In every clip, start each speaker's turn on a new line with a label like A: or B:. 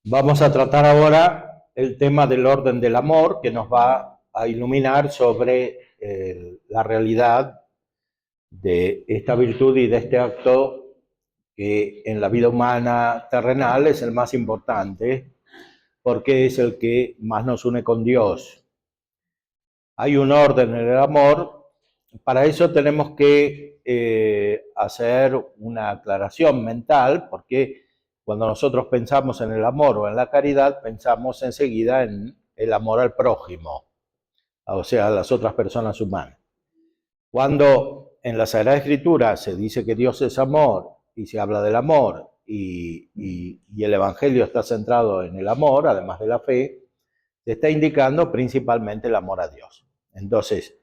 A: Vamos a tratar ahora el tema del orden del amor que nos va a iluminar sobre la realidad de esta virtud y de este acto que en la vida humana terrenal es el más importante porque es el que más nos une con Dios. Hay un orden en el amor, para eso tenemos que hacer una aclaración mental porque cuando nosotros pensamos en el amor o en la caridad, pensamos enseguida en el amor al prójimo, o sea, a las otras personas humanas. Cuando en la Sagrada Escritura se dice que Dios es amor y se habla del amor y el Evangelio está centrado en el amor, además de la fe, se está indicando principalmente el amor a Dios. Entonces,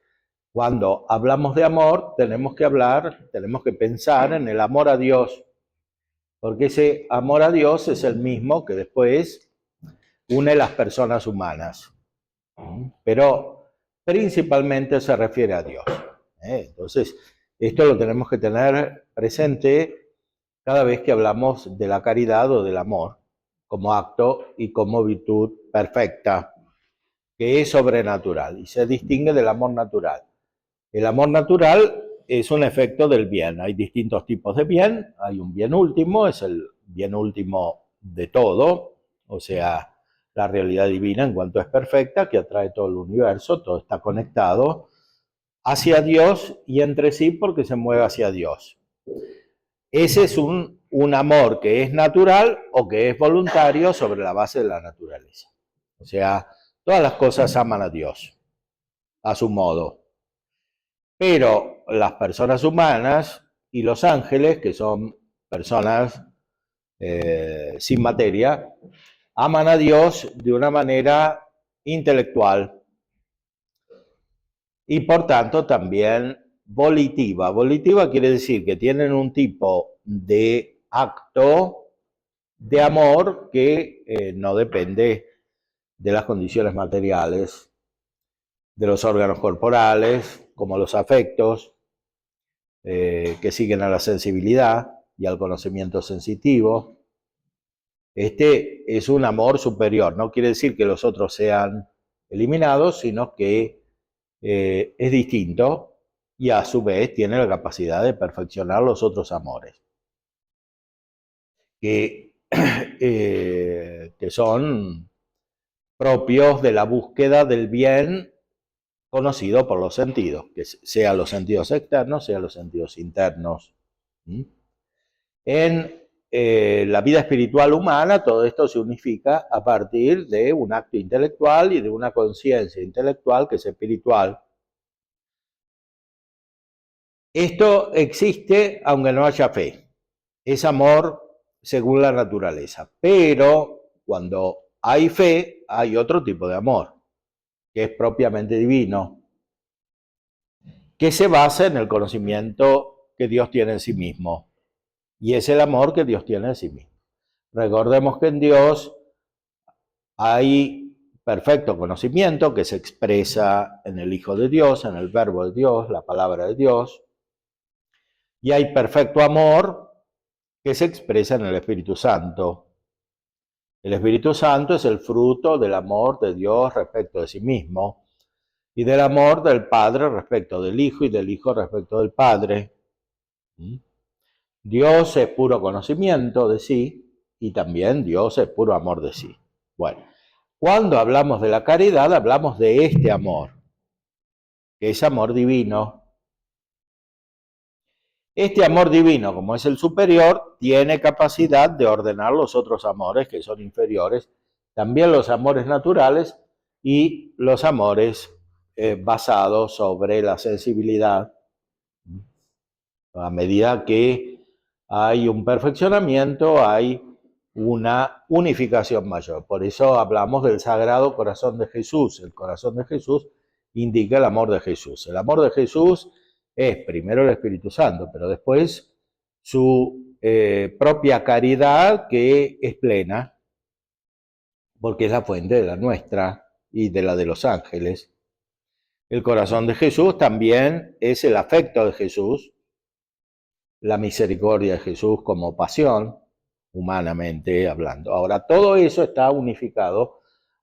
A: cuando hablamos de amor, tenemos que pensar en el amor a Dios, porque ese amor a Dios es el mismo que después une las personas humanas, pero principalmente se refiere a Dios. Entonces, esto lo tenemos que tener presente cada vez que hablamos de la caridad o del amor, como acto y como virtud perfecta, que es sobrenatural y se distingue del amor natural. El amor natural es un efecto del bien. Hay distintos tipos de bien. Hay un bien último, es el bien último de todo, o sea, la realidad divina en cuanto es perfecta, que atrae todo el universo, todo está conectado hacia Dios y entre sí porque se mueve hacia Dios. Ese es un amor que es natural o que es voluntario sobre la base de la naturaleza. O sea, todas las cosas aman a Dios, a su modo. Pero las personas humanas y los ángeles, que son personas sin materia, aman a Dios de una manera intelectual y por tanto también volitiva. Volitiva quiere decir que tienen un tipo de acto de amor que no depende de las condiciones materiales, de los órganos corporales, como los afectos, que siguen a la sensibilidad y al conocimiento sensitivo. Este es un amor superior, no quiere decir que los otros sean eliminados, sino que es distinto y a su vez tiene la capacidad de perfeccionar los otros amores, que, que son propios de la búsqueda del bien conocido por los sentidos, que sea los sentidos externos, sea los sentidos internos. En la vida espiritual humana todo esto se unifica a partir de un acto intelectual y de una conciencia intelectual que es espiritual. Esto existe aunque no haya fe. Es amor según la naturaleza. Pero cuando hay fe, hay otro tipo de amor, que es propiamente divino, que se basa en el conocimiento que Dios tiene en sí mismo. Y es el amor que Dios tiene en sí mismo. Recordemos que en Dios hay perfecto conocimiento que se expresa en el Hijo de Dios, en el Verbo de Dios, la palabra de Dios. Y hay perfecto amor que se expresa en el Espíritu Santo. El Espíritu Santo es el fruto del amor de Dios respecto de sí mismo y del amor del Padre respecto del Hijo y del Hijo respecto del Padre. Dios es puro conocimiento de sí y también Dios es puro amor de sí. Bueno, cuando hablamos de la caridad, hablamos de este amor, que es amor divino. Este amor divino, como es el superior, tiene capacidad de ordenar los otros amores que son inferiores, también los amores naturales y los amores basados sobre la sensibilidad. A medida que hay un perfeccionamiento, hay una unificación mayor. Por eso hablamos del Sagrado Corazón de Jesús. El corazón de Jesús indica el amor de Jesús. El amor de Jesús es primero el Espíritu Santo, pero después su propia caridad, que es plena, porque es la fuente de la nuestra y de la de los ángeles. El corazón de Jesús también es el afecto de Jesús, la misericordia de Jesús como pasión, humanamente hablando. Ahora, todo eso está unificado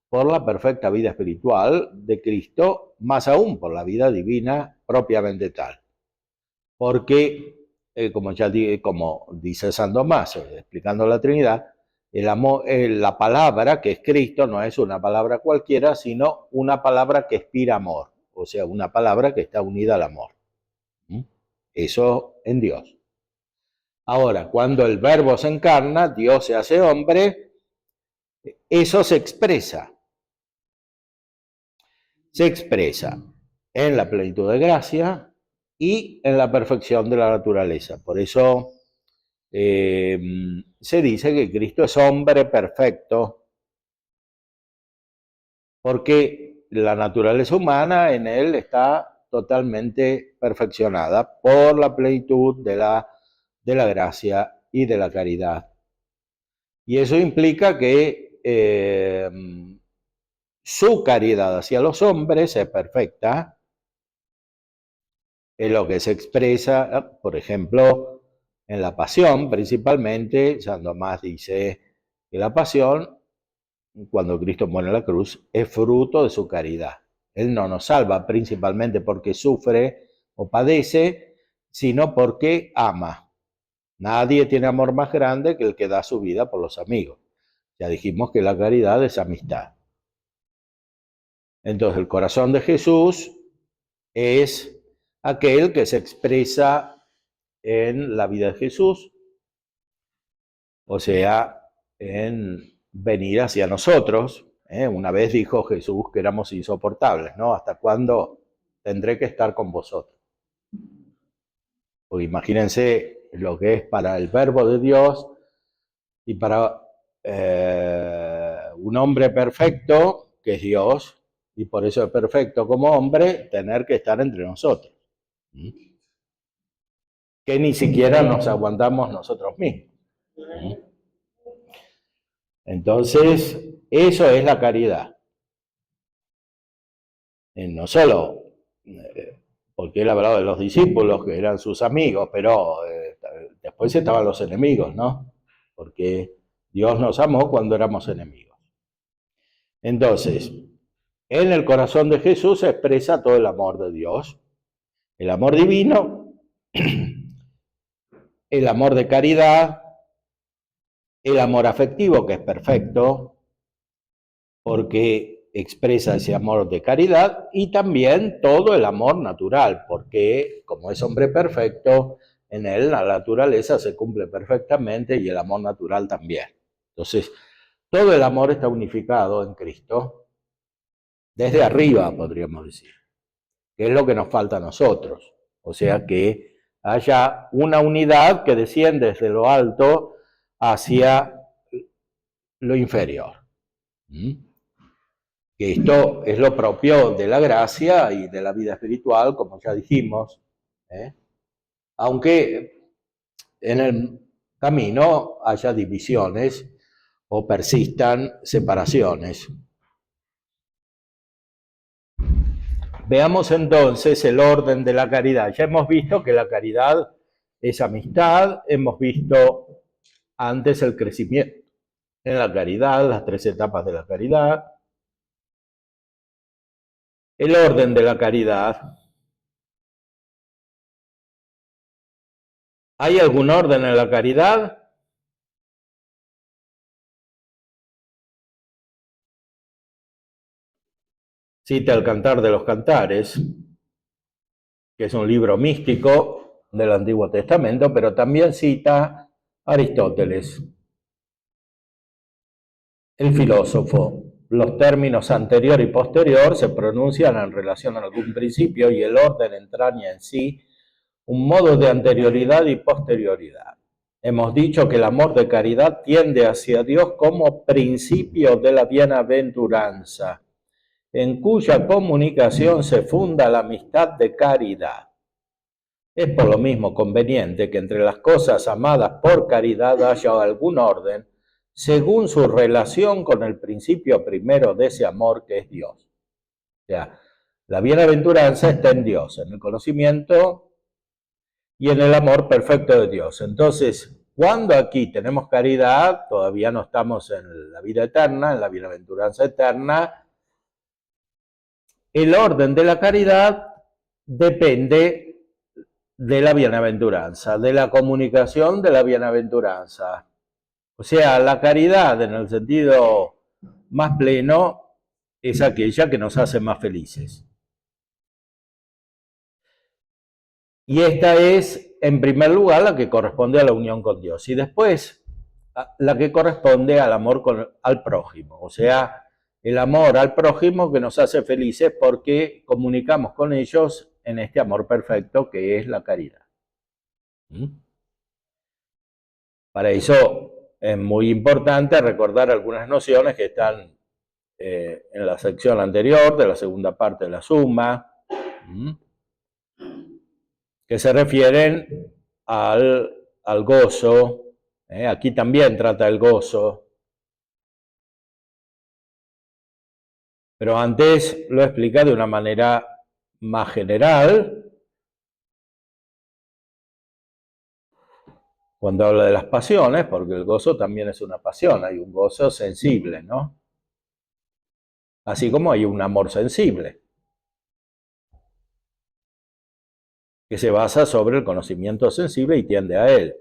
A: por la perfecta vida espiritual de Cristo, más aún por la vida divina propiamente tal. Porque, como dice San Tomás, explicando la Trinidad, el amor, la palabra que es Cristo no es una palabra cualquiera, sino una palabra que inspira amor, o sea, una palabra que está unida al amor. Eso en Dios. Ahora, cuando el Verbo se encarna, Dios se hace hombre, eso se expresa. Se expresa en la plenitud de gracia y en la perfección de la naturaleza. Por eso se dice que Cristo es hombre perfecto, porque la naturaleza humana en él está totalmente perfeccionada por la plenitud de la gracia y de la caridad. Y eso implica que su caridad hacia los hombres es perfecta, es lo que se expresa, por ejemplo, en la pasión, principalmente. San Tomás dice que la pasión, cuando Cristo muere en la cruz, es fruto de su caridad. Él no nos salva principalmente porque sufre o padece, sino porque ama. Nadie tiene amor más grande que el que da su vida por los amigos. Ya dijimos que la caridad es amistad. Entonces, el corazón de Jesús es aquel que se expresa en la vida de Jesús, o sea, en venir hacia nosotros. Una vez dijo Jesús que éramos insoportables, ¿no? ¿Hasta cuándo tendré que estar con vosotros? Porque imagínense lo que es para el Verbo de Dios y para un hombre perfecto, que es Dios, y por eso es perfecto como hombre, tener que estar entre nosotros. Que ni siquiera nos aguantamos nosotros mismos. Entonces, eso es la caridad. No solo porque él hablaba de los discípulos, que eran sus amigos, pero después estaban los enemigos, ¿no? Porque Dios nos amó cuando éramos enemigos. Entonces, en el corazón de Jesús se expresa todo el amor de Dios, el amor divino, el amor de caridad, el amor afectivo, que es perfecto, porque expresa ese amor de caridad, y también todo el amor natural, porque como es hombre perfecto, en él la naturaleza se cumple perfectamente y el amor natural también. Entonces, todo el amor está unificado en Cristo, desde arriba, podríamos decir, que es lo que nos falta a nosotros. O sea, que haya una unidad que desciende desde lo alto hacia lo inferior. Que esto es lo propio de la gracia y de la vida espiritual, como ya dijimos, aunque en el camino haya divisiones o persistan separaciones. Veamos entonces el orden de la caridad. Ya hemos visto que la caridad es amistad, hemos visto antes el crecimiento en la caridad, las 3 etapas de la caridad. El orden de la caridad. ¿Hay algún orden en la caridad? Cita el Cantar de los Cantares, que es un libro místico del Antiguo Testamento, pero también cita Aristóteles, el filósofo. Los términos anterior y posterior se pronuncian en relación a algún principio y el orden entraña en sí un modo de anterioridad y posterioridad. Hemos dicho que el amor de caridad tiende hacia Dios como principio de la bienaventuranza, en cuya comunicación se funda la amistad de caridad. Es por lo mismo conveniente que entre las cosas amadas por caridad haya algún orden, según su relación con el principio primero de ese amor que es Dios. O sea, la bienaventuranza está en Dios, en el conocimiento y en el amor perfecto de Dios. Entonces, Cuando aquí tenemos caridad, todavía no estamos en la vida eterna, en la bienaventuranza eterna. El orden de la caridad depende de la bienaventuranza, de la comunicación de la bienaventuranza. O sea, la caridad en el sentido más pleno es aquella que nos hace más felices. Y esta es, en primer lugar, la que corresponde a la unión con Dios. Y después, la que corresponde al amor al prójimo. O sea, el amor al prójimo que nos hace felices porque comunicamos con ellos en este amor perfecto que es la caridad. Para eso es muy importante recordar algunas nociones que están en la sección anterior de la segunda parte de la suma, que se refieren al gozo. Aquí también trata el gozo. Pero antes lo explica de una manera más general, cuando habla de las pasiones, porque el gozo también es una pasión, hay un gozo sensible, ¿no? Así como hay un amor sensible, que se basa sobre el conocimiento sensible y tiende a él.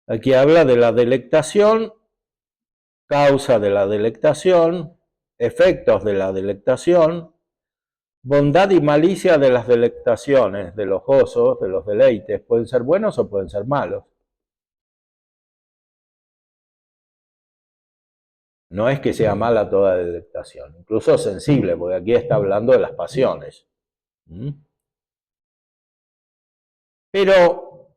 A: Aquí habla de la delectación, causa de la delectación, efectos de la delectación, bondad y malicia de las delectaciones, de los gozos, de los deleites. Pueden ser buenos o pueden ser malos. No es que sea mala toda delectación, incluso sensible, porque aquí está hablando de las pasiones. Pero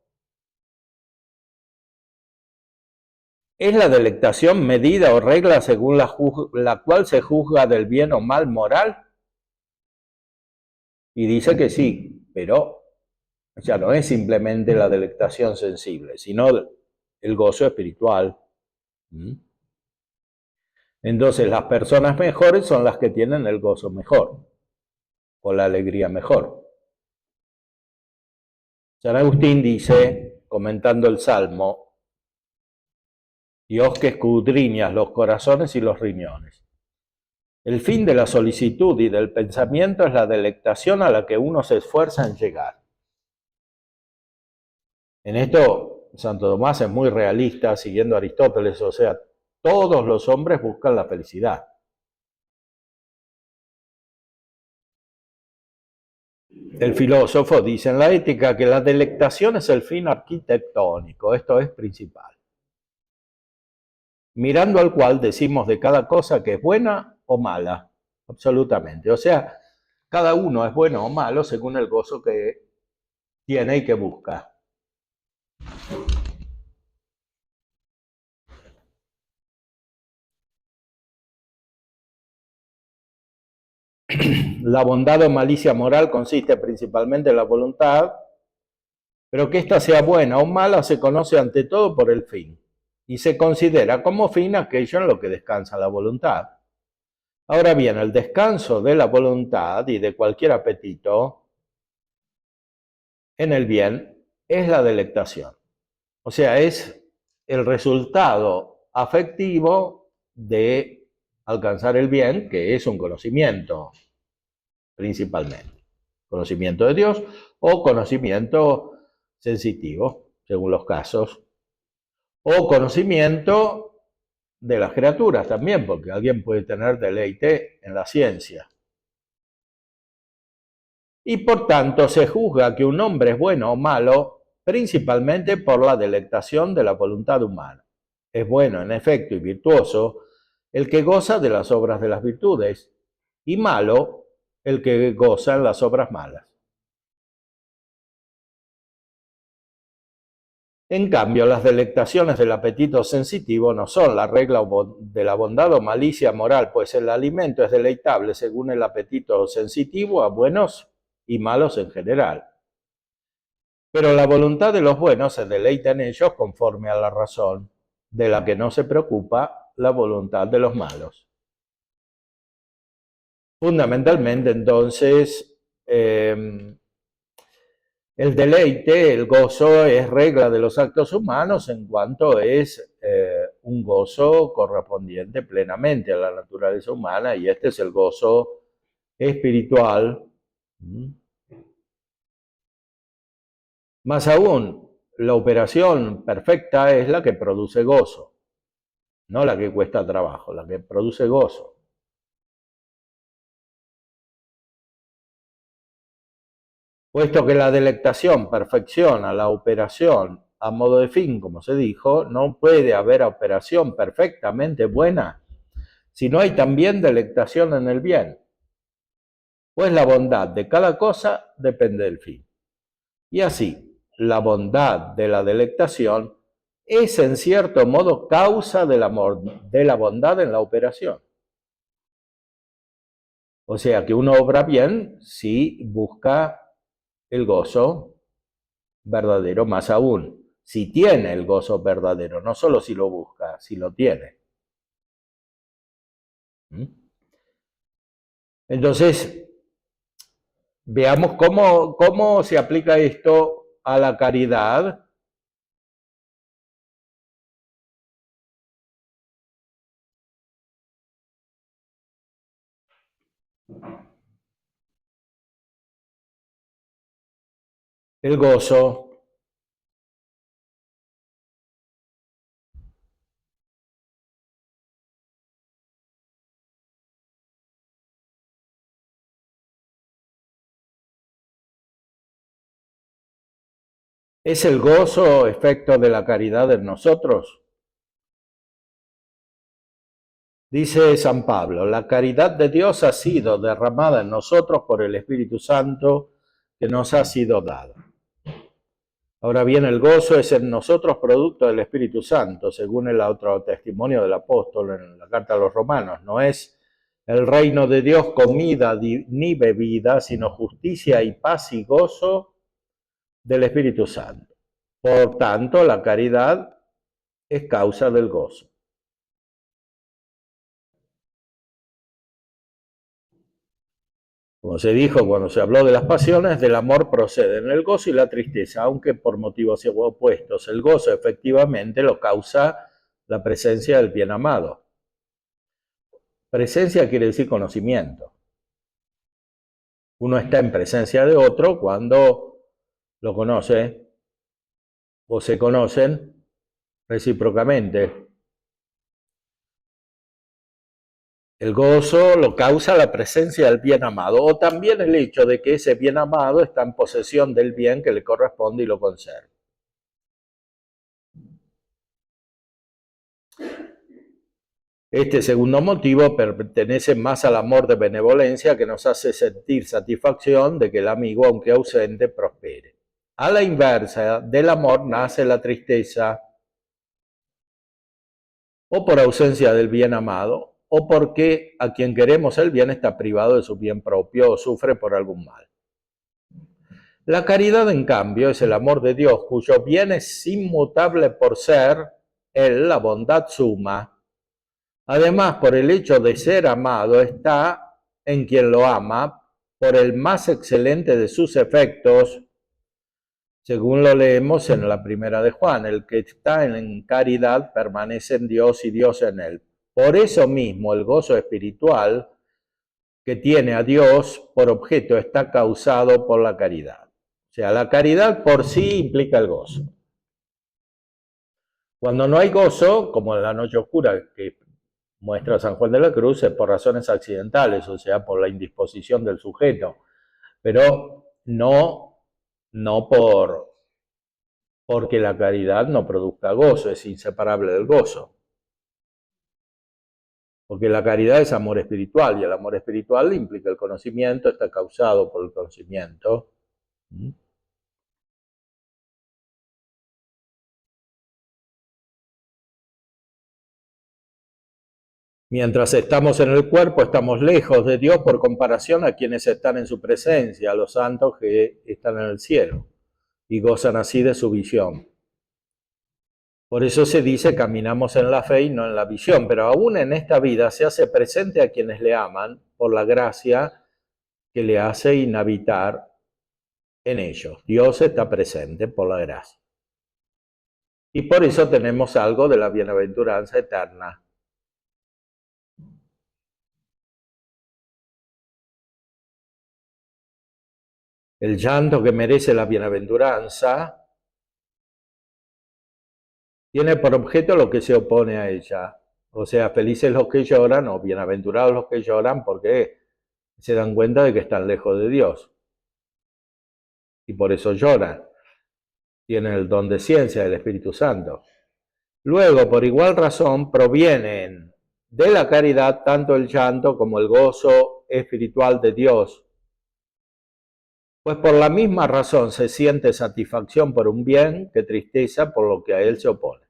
A: ¿es la delectación medida o regla según la cual se juzga del bien o mal moral? Y dice que sí, pero ya no es simplemente la delectación sensible, sino el gozo espiritual. Entonces las personas mejores son las que tienen el gozo mejor, o la alegría mejor. San Agustín dice, comentando el Salmo, Dios que escudriñas los corazones y los riñones. El fin de la solicitud y del pensamiento es la delectación a la que uno se esfuerza en llegar. En esto, Santo Tomás es muy realista, siguiendo a Aristóteles, o sea, todos los hombres buscan la felicidad. El filósofo dice en la Ética que la delectación es el fin arquitectónico, esto es principal, mirando al cual decimos de cada cosa que es buena o mala, absolutamente. O sea, cada uno es bueno o malo según el gozo que tiene y que busca. La bondad o malicia moral consiste principalmente en la voluntad, pero que ésta sea buena o mala se conoce ante todo por el fin, y se considera como fin aquello en lo que descansa la voluntad. Ahora bien, el descanso de la voluntad y de cualquier apetito en el bien es la delectación. O sea, es el resultado afectivo de alcanzar el bien, que es un conocimiento principalmente. Conocimiento de Dios o conocimiento sensitivo, según los casos. O conocimiento de las criaturas también, porque alguien puede tener deleite en la ciencia. Y por tanto se juzga que un hombre es bueno o malo principalmente por la delectación de la voluntad humana. Es bueno, en efecto, y virtuoso el que goza de las obras de las virtudes, y malo el que goza en las obras malas. En cambio, las delectaciones del apetito sensitivo no son la regla de la bondad o malicia moral, pues el alimento es deleitable según el apetito sensitivo a buenos y malos en general. Pero la voluntad de los buenos se deleita en ellos conforme a la razón, de la que no se preocupa la voluntad de los malos. Fundamentalmente, entonces, El deleite, el gozo, es regla de los actos humanos en cuanto es un gozo correspondiente plenamente a la naturaleza humana, y este es el gozo espiritual. Más aún, la operación perfecta es la que produce gozo, no la que cuesta trabajo, la que produce gozo. Puesto que la delectación perfecciona la operación a modo de fin, como se dijo, no puede haber operación perfectamente buena si no hay también delectación en el bien, pues la bondad de cada cosa depende del fin. Y así, la bondad de la delectación es en cierto modo causa del amor, de la bondad en la operación. O sea que uno obra bien si busca el gozo verdadero, más aún, si tiene el gozo verdadero, no solo si lo busca, si lo tiene. Entonces, veamos cómo se aplica esto a la caridad. El gozo es el gozo efecto de la caridad en nosotros. Dice San Pablo, la caridad de Dios ha sido derramada en nosotros por el Espíritu Santo que nos ha sido dado. Ahora bien, el gozo es en nosotros producto del Espíritu Santo, según el otro testimonio del apóstol en la carta a los Romanos. No es el reino de Dios comida ni bebida, sino justicia y paz y gozo del Espíritu Santo. Por tanto, la caridad es causa del gozo. Como se dijo cuando se habló de las pasiones, del amor proceden el gozo y la tristeza, aunque por motivos opuestos. El gozo efectivamente lo causa la presencia del bien amado. Presencia quiere decir conocimiento. Uno está en presencia de otro cuando lo conoce o se conocen recíprocamente. El gozo lo causa la presencia del bien amado, o también el hecho de que ese bien amado está en posesión del bien que le corresponde y lo conserva. Este segundo motivo pertenece más al amor de benevolencia que nos hace sentir satisfacción de que el amigo, aunque ausente, prospere. A la inversa del amor nace la tristeza, o por ausencia del bien amado, o porque a quien queremos el bien está privado de su bien propio o sufre por algún mal. La caridad, en cambio, es el amor de Dios, cuyo bien es inmutable por ser Él, la bondad suma. Además, por el hecho de ser amado, está en quien lo ama, por el más excelente de sus efectos, según lo leemos en la primera de Juan, el que está en caridad permanece en Dios y Dios en él. Por eso mismo el gozo espiritual que tiene a Dios por objeto está causado por la caridad. O sea, la caridad por sí implica el gozo. Cuando no hay gozo, como en la noche oscura que muestra San Juan de la Cruz, es por razones accidentales, o sea, por la indisposición del sujeto, pero no porque la caridad no produzca gozo, es inseparable del gozo. Porque la caridad es amor espiritual y el amor espiritual implica el conocimiento, está causado por el conocimiento. Mientras estamos en el cuerpo, estamos lejos de Dios por comparación a quienes están en su presencia, a los santos que están en el cielo y gozan así de su visión. Por eso se dice caminamos en la fe y no en la visión, pero aún en esta vida se hace presente a quienes le aman por la gracia que le hace inhabitar en ellos. Dios está presente por la gracia. Y por eso tenemos algo de la bienaventuranza eterna. El llanto que merece la bienaventuranza tiene por objeto lo que se opone a ella. O sea, felices los que lloran o bienaventurados los que lloran porque se dan cuenta de que están lejos de Dios. Y por eso lloran. Tienen el don de ciencia del Espíritu Santo. Luego, por igual razón, provienen de la caridad tanto el llanto como el gozo espiritual de Dios. Pues por la misma razón se siente satisfacción por un bien que tristeza por lo que a él se opone.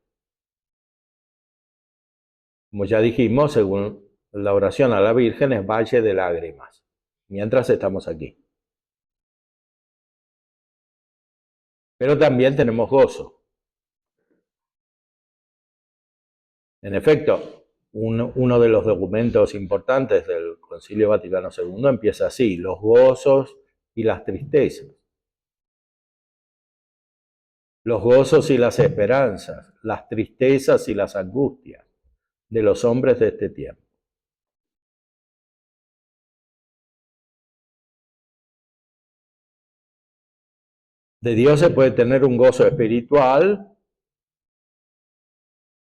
A: Como ya dijimos, según la oración a la Virgen es valle de lágrimas, mientras estamos aquí. Pero también tenemos gozo. En efecto, uno de los documentos importantes del Concilio Vaticano II empieza así: los gozos y las tristezas. Los gozos y las esperanzas, las tristezas y las angustias de los hombres de este tiempo. De Dios se puede tener un gozo espiritual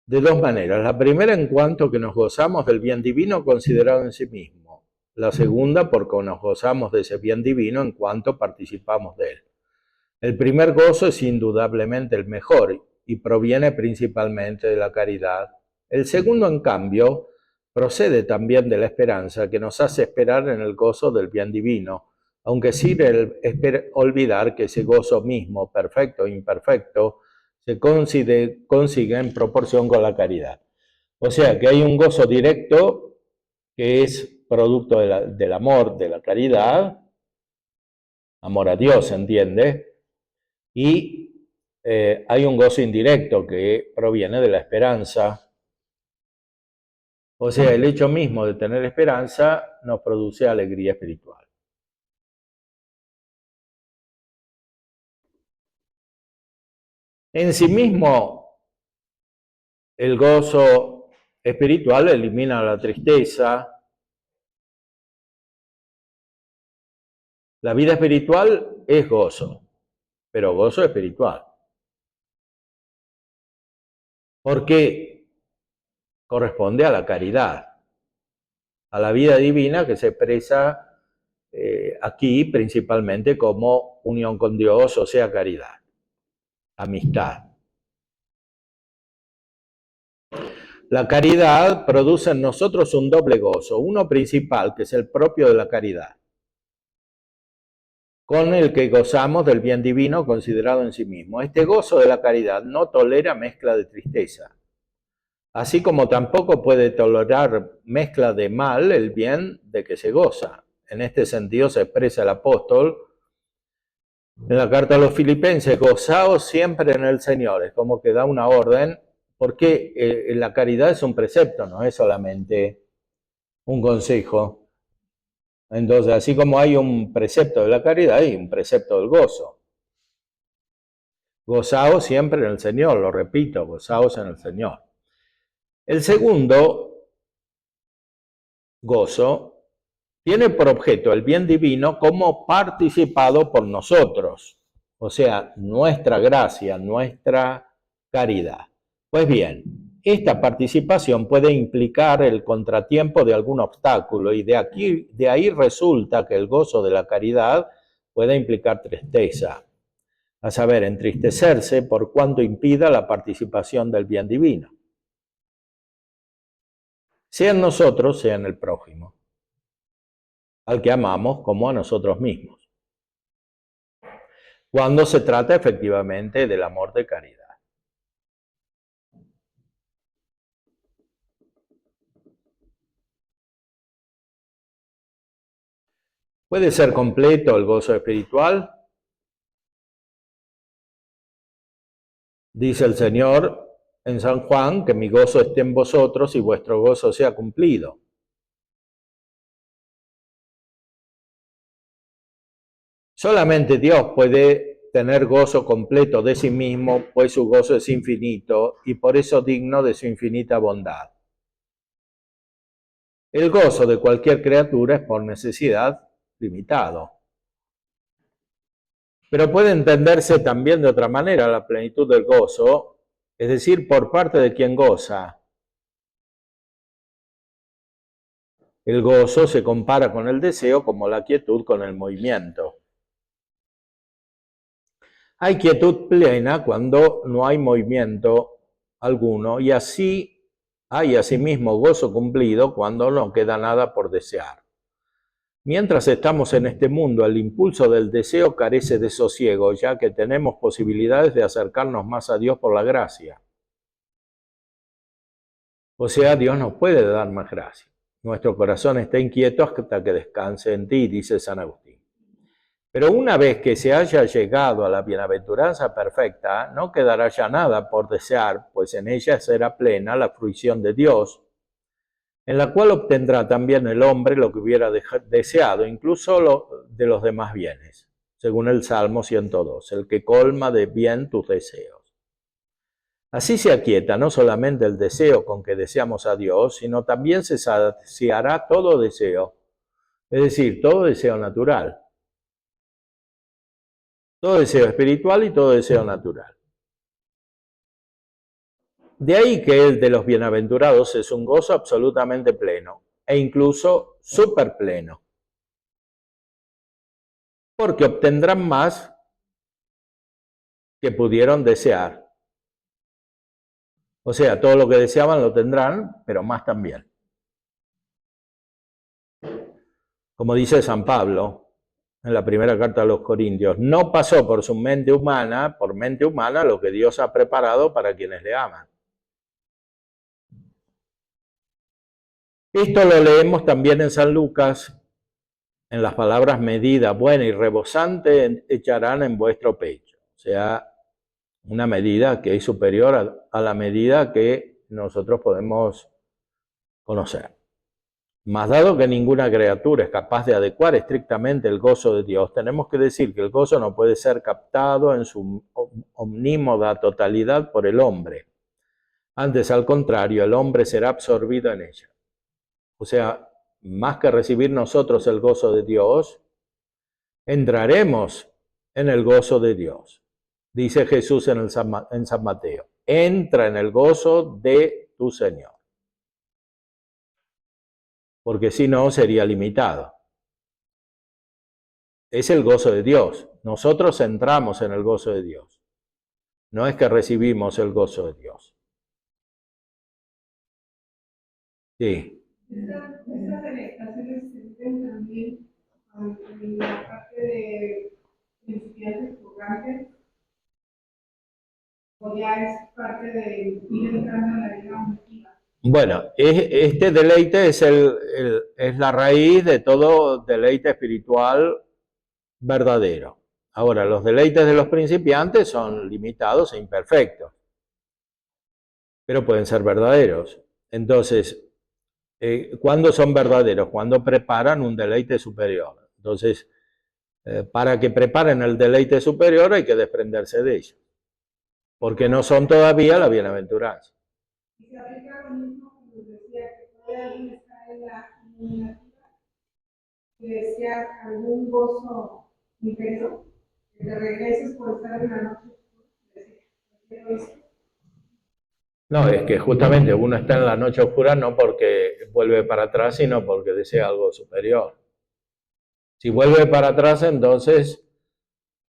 A: de dos maneras. La primera, en cuanto que nos gozamos del bien divino considerado en sí mismo. La segunda, porque nos gozamos de ese bien divino en cuanto participamos de él. El primer gozo es indudablemente el mejor y proviene principalmente de la caridad. El segundo, en cambio, procede también de la esperanza que nos hace esperar en el gozo del bien divino, aunque sin olvidar que ese gozo mismo, perfecto e imperfecto, se consigue en proporción con la caridad. O sea que hay un gozo directo que es producto del amor, de la caridad, amor a Dios, ¿se entiende? Y hay un gozo indirecto que proviene de la esperanza. O sea, el hecho mismo de tener esperanza nos produce alegría espiritual. En sí mismo, el gozo espiritual elimina la tristeza. La vida espiritual es gozo, pero gozo espiritual. Porque corresponde a la caridad, a la vida divina que se expresa aquí principalmente como unión con Dios, o sea, caridad, amistad. La caridad produce en nosotros un doble gozo, uno principal, que es el propio de la caridad, con el que gozamos del bien divino considerado en sí mismo. Este gozo de la caridad no tolera mezcla de tristeza, así como tampoco puede tolerar mezcla de mal el bien de que se goza. En este sentido se expresa el apóstol en la carta a los Filipenses: gozaos siempre en el Señor. Es como que da una orden, porque la caridad es un precepto, no es solamente un consejo. Entonces, así como hay un precepto de la caridad, hay un precepto del gozo. Gozaos siempre en el Señor, lo repito, gozaos en el Señor. El segundo gozo tiene por objeto el bien divino como participado por nosotros, o sea, nuestra gracia, nuestra caridad. Pues bien, esta participación puede implicar el contratiempo de algún obstáculo, y de ahí resulta que el gozo de la caridad puede implicar tristeza, a saber, entristecerse por cuanto impida la participación del bien divino, sea en nosotros, sea en el prójimo, al que amamos como a nosotros mismos, cuando se trata efectivamente del amor de caridad. ¿Puede ser completo el gozo espiritual? Dice el Señor en San Juan que mi gozo esté en vosotros y vuestro gozo sea cumplido. Solamente Dios puede tener gozo completo de sí mismo, pues su gozo es infinito y por eso digno de su infinita bondad. El gozo de cualquier criatura es por necesidad limitado. Pero puede entenderse también de otra manera la plenitud del gozo, es decir, por parte de quien goza. El gozo se compara con el deseo como la quietud con el movimiento. Hay quietud plena cuando no hay movimiento alguno y así hay asimismo gozo cumplido cuando no queda nada por desear. Mientras estamos en este mundo, el impulso del deseo carece de sosiego, ya que tenemos posibilidades de acercarnos más a Dios por la gracia. O sea, Dios nos puede dar más gracia. Nuestro corazón está inquieto hasta que descanse en ti, dice San Agustín. Pero una vez que se haya llegado a la bienaventuranza perfecta, no quedará ya nada por desear, pues en ella será plena la fruición de Dios, en la cual obtendrá también el hombre lo que hubiera deseado, incluso de los demás bienes, según el Salmo 102, el que colma de bien tus deseos. Así se aquieta no solamente el deseo con que deseamos a Dios, sino también se saciará todo deseo, es decir, todo deseo natural, todo deseo espiritual y todo deseo natural. De ahí que el de los bienaventurados es un gozo absolutamente pleno e incluso súper pleno, porque obtendrán más que pudieron desear. O sea, todo lo que deseaban lo tendrán, pero más también. Como dice San Pablo en la primera carta a los Corintios, no pasó por su mente humana, lo que Dios ha preparado para quienes le aman. Esto lo leemos también en San Lucas, en las palabras medida, buena y rebosante echarán en vuestro pecho. O sea, una medida que es superior a la medida que nosotros podemos conocer. Mas dado que ninguna criatura es capaz de adecuar estrictamente el gozo de Dios, tenemos que decir que el gozo no puede ser captado en su omnímoda totalidad por el hombre. Antes, al contrario, el hombre será absorbido en ella. O sea, más que recibir nosotros el gozo de Dios, entraremos en el gozo de Dios. Dice Jesús en San Mateo, entra en el gozo de tu Señor. Porque si no, sería limitado. Es el gozo de Dios. Nosotros entramos en el gozo de Dios. No es que recibimos el gozo de Dios. Sí.
B: Estas penetraciones se ven también en la parte de principiantes purgantes, o ya es parte de ir entrando en la vida objetiva.
A: Bueno, este deleite es la raíz de todo deleite espiritual verdadero. Ahora, los deleites de los principiantes son limitados e imperfectos, pero pueden ser verdaderos. Entonces, ¿cuándo son verdaderos? Cuando preparan un deleite superior. Entonces, para que preparen el deleite superior hay que desprenderse de ellos, porque no son todavía la bienaventuranza.
B: Y se aplica lo mismo como les decía, que puede alguien estar en la iniciativa y desear algún gozo inferior, que te regreses por estar en la noche y decir, quiero eso.
A: No, es que justamente uno está en la noche oscura no porque vuelve para atrás, sino porque desea algo superior. Si vuelve para atrás, entonces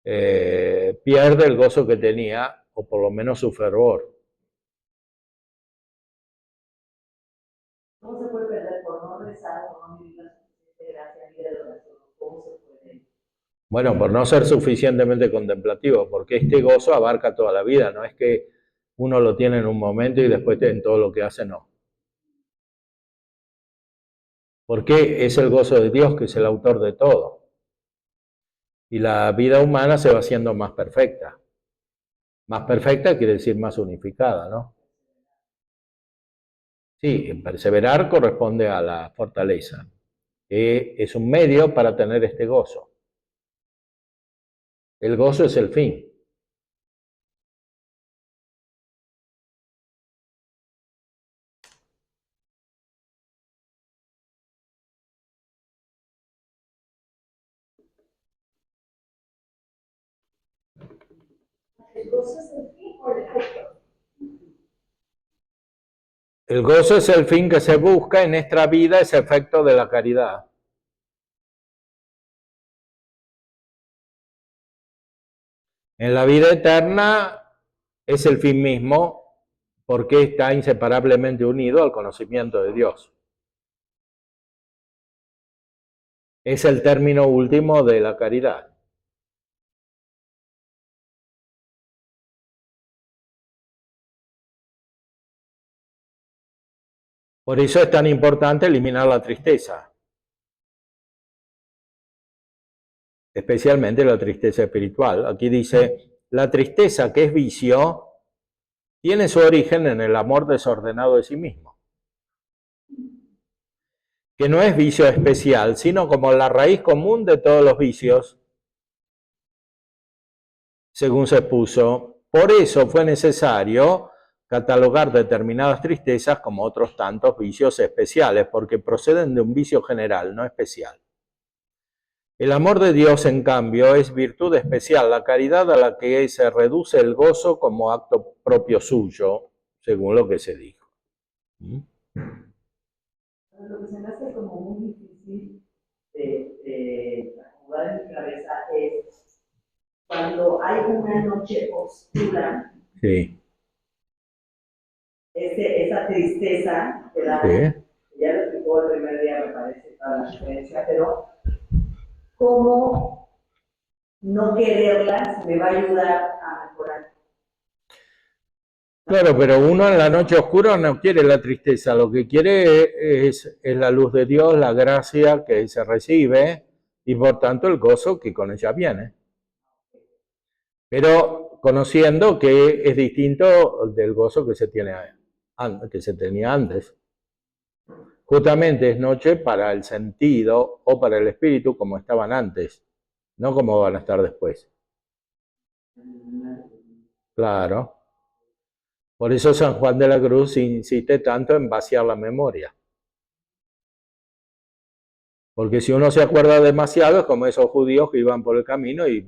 A: pierde el gozo que tenía, o por lo menos su fervor.
C: ¿Cómo se puede perder por no rezar, por no vivir la suficiente gracia, vida de oración? ¿Cómo se puede?
A: Bueno, por no ser suficientemente contemplativo, porque este gozo abarca toda la vida, no es que uno lo tiene en un momento y después en todo lo que hace no. Porque es el gozo de Dios que es el autor de todo. Y la vida humana se va haciendo más perfecta. Más perfecta quiere decir más unificada, ¿no? Sí, perseverar corresponde a la fortaleza, que es un medio para tener este gozo. El gozo es el fin.
C: El gozo es el fin o el efecto.
A: El gozo es el fin que se busca en nuestra vida, es efecto de la caridad. En la vida eterna es el fin mismo porque está inseparablemente unido al conocimiento de Dios. Es el término último de la caridad. Por eso es tan importante eliminar la tristeza, especialmente la tristeza espiritual. Aquí dice, la tristeza que es vicio tiene su origen en el amor desordenado de sí mismo, que no es vicio especial, sino como la raíz común de todos los vicios, según se expuso. Por eso fue necesario catalogar determinadas tristezas como otros tantos vicios especiales, porque proceden de un vicio general, no especial. El amor de Dios, en cambio, es virtud especial, la caridad a la que se reduce el gozo como acto propio suyo, según lo que se dijo.
C: Lo que se me hace como muy difícil de acomodar en mi cabeza es cuando hay una noche oscura,
A: Sí.
C: esa tristeza que da,
A: Sí.
C: ya lo explicó el primer día, me parece, toda la diferencia, pero cómo no quererlas me va a ayudar a mejorar.
A: Claro, pero uno en la noche oscura no quiere la tristeza, lo que quiere es la luz de Dios, la gracia que se recibe y por tanto el gozo que con ella viene. Pero conociendo que es distinto del gozo que se tenía antes. Justamente es noche para el sentido o para el espíritu como estaban antes, no como van a estar después. Claro. Por eso San Juan de la Cruz insiste tanto en vaciar la memoria. Porque si uno se acuerda demasiado, es como esos judíos que iban por el camino y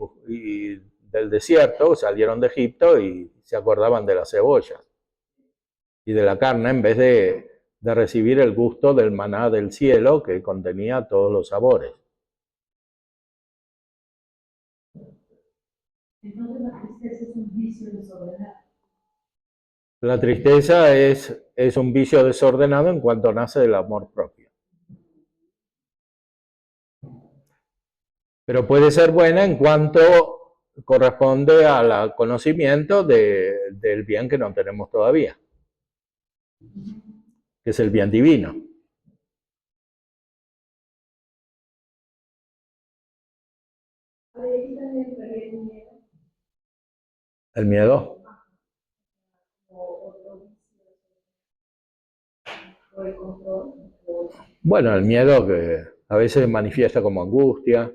A: del desierto, salieron de Egipto y se acordaban de las cebollas y de la carne en vez de recibir el gusto del maná del cielo que contenía todos los sabores.
C: Entonces la tristeza es un vicio desordenado.
A: La tristeza es un vicio desordenado en cuanto nace del amor propio. Pero puede ser buena en cuanto corresponde al conocimiento del bien que no tenemos todavía, que es el bien divino. ¿El miedo? Bueno, el miedo que a veces se manifiesta como angustia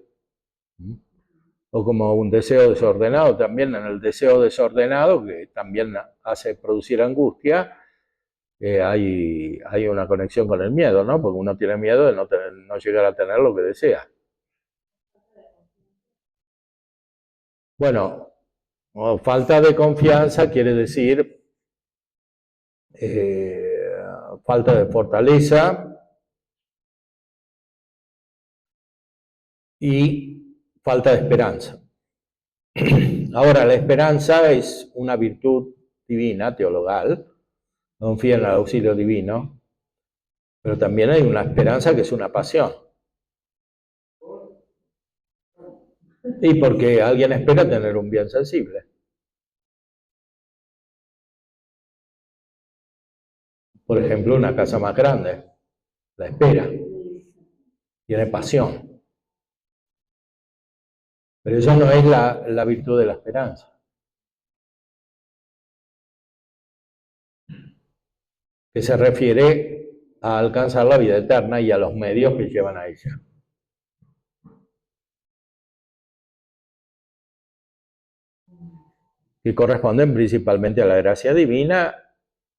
A: o como un deseo desordenado. También en el deseo desordenado, que también hace producir angustia, hay una conexión con el miedo, ¿no? Porque uno tiene miedo de no llegar a tener lo que desea. Bueno, falta de confianza quiere decir falta de fortaleza y falta de esperanza. Ahora, la esperanza es una virtud divina, teologal, confía en el auxilio divino, pero también hay una esperanza que es una pasión. Y porque alguien espera tener un bien sensible. Por ejemplo, una casa más grande, la espera, tiene pasión. Pero eso no es la virtud de la esperanza, que se refiere a alcanzar la vida eterna y a los medios que llevan a ella. que corresponden principalmente a la gracia divina,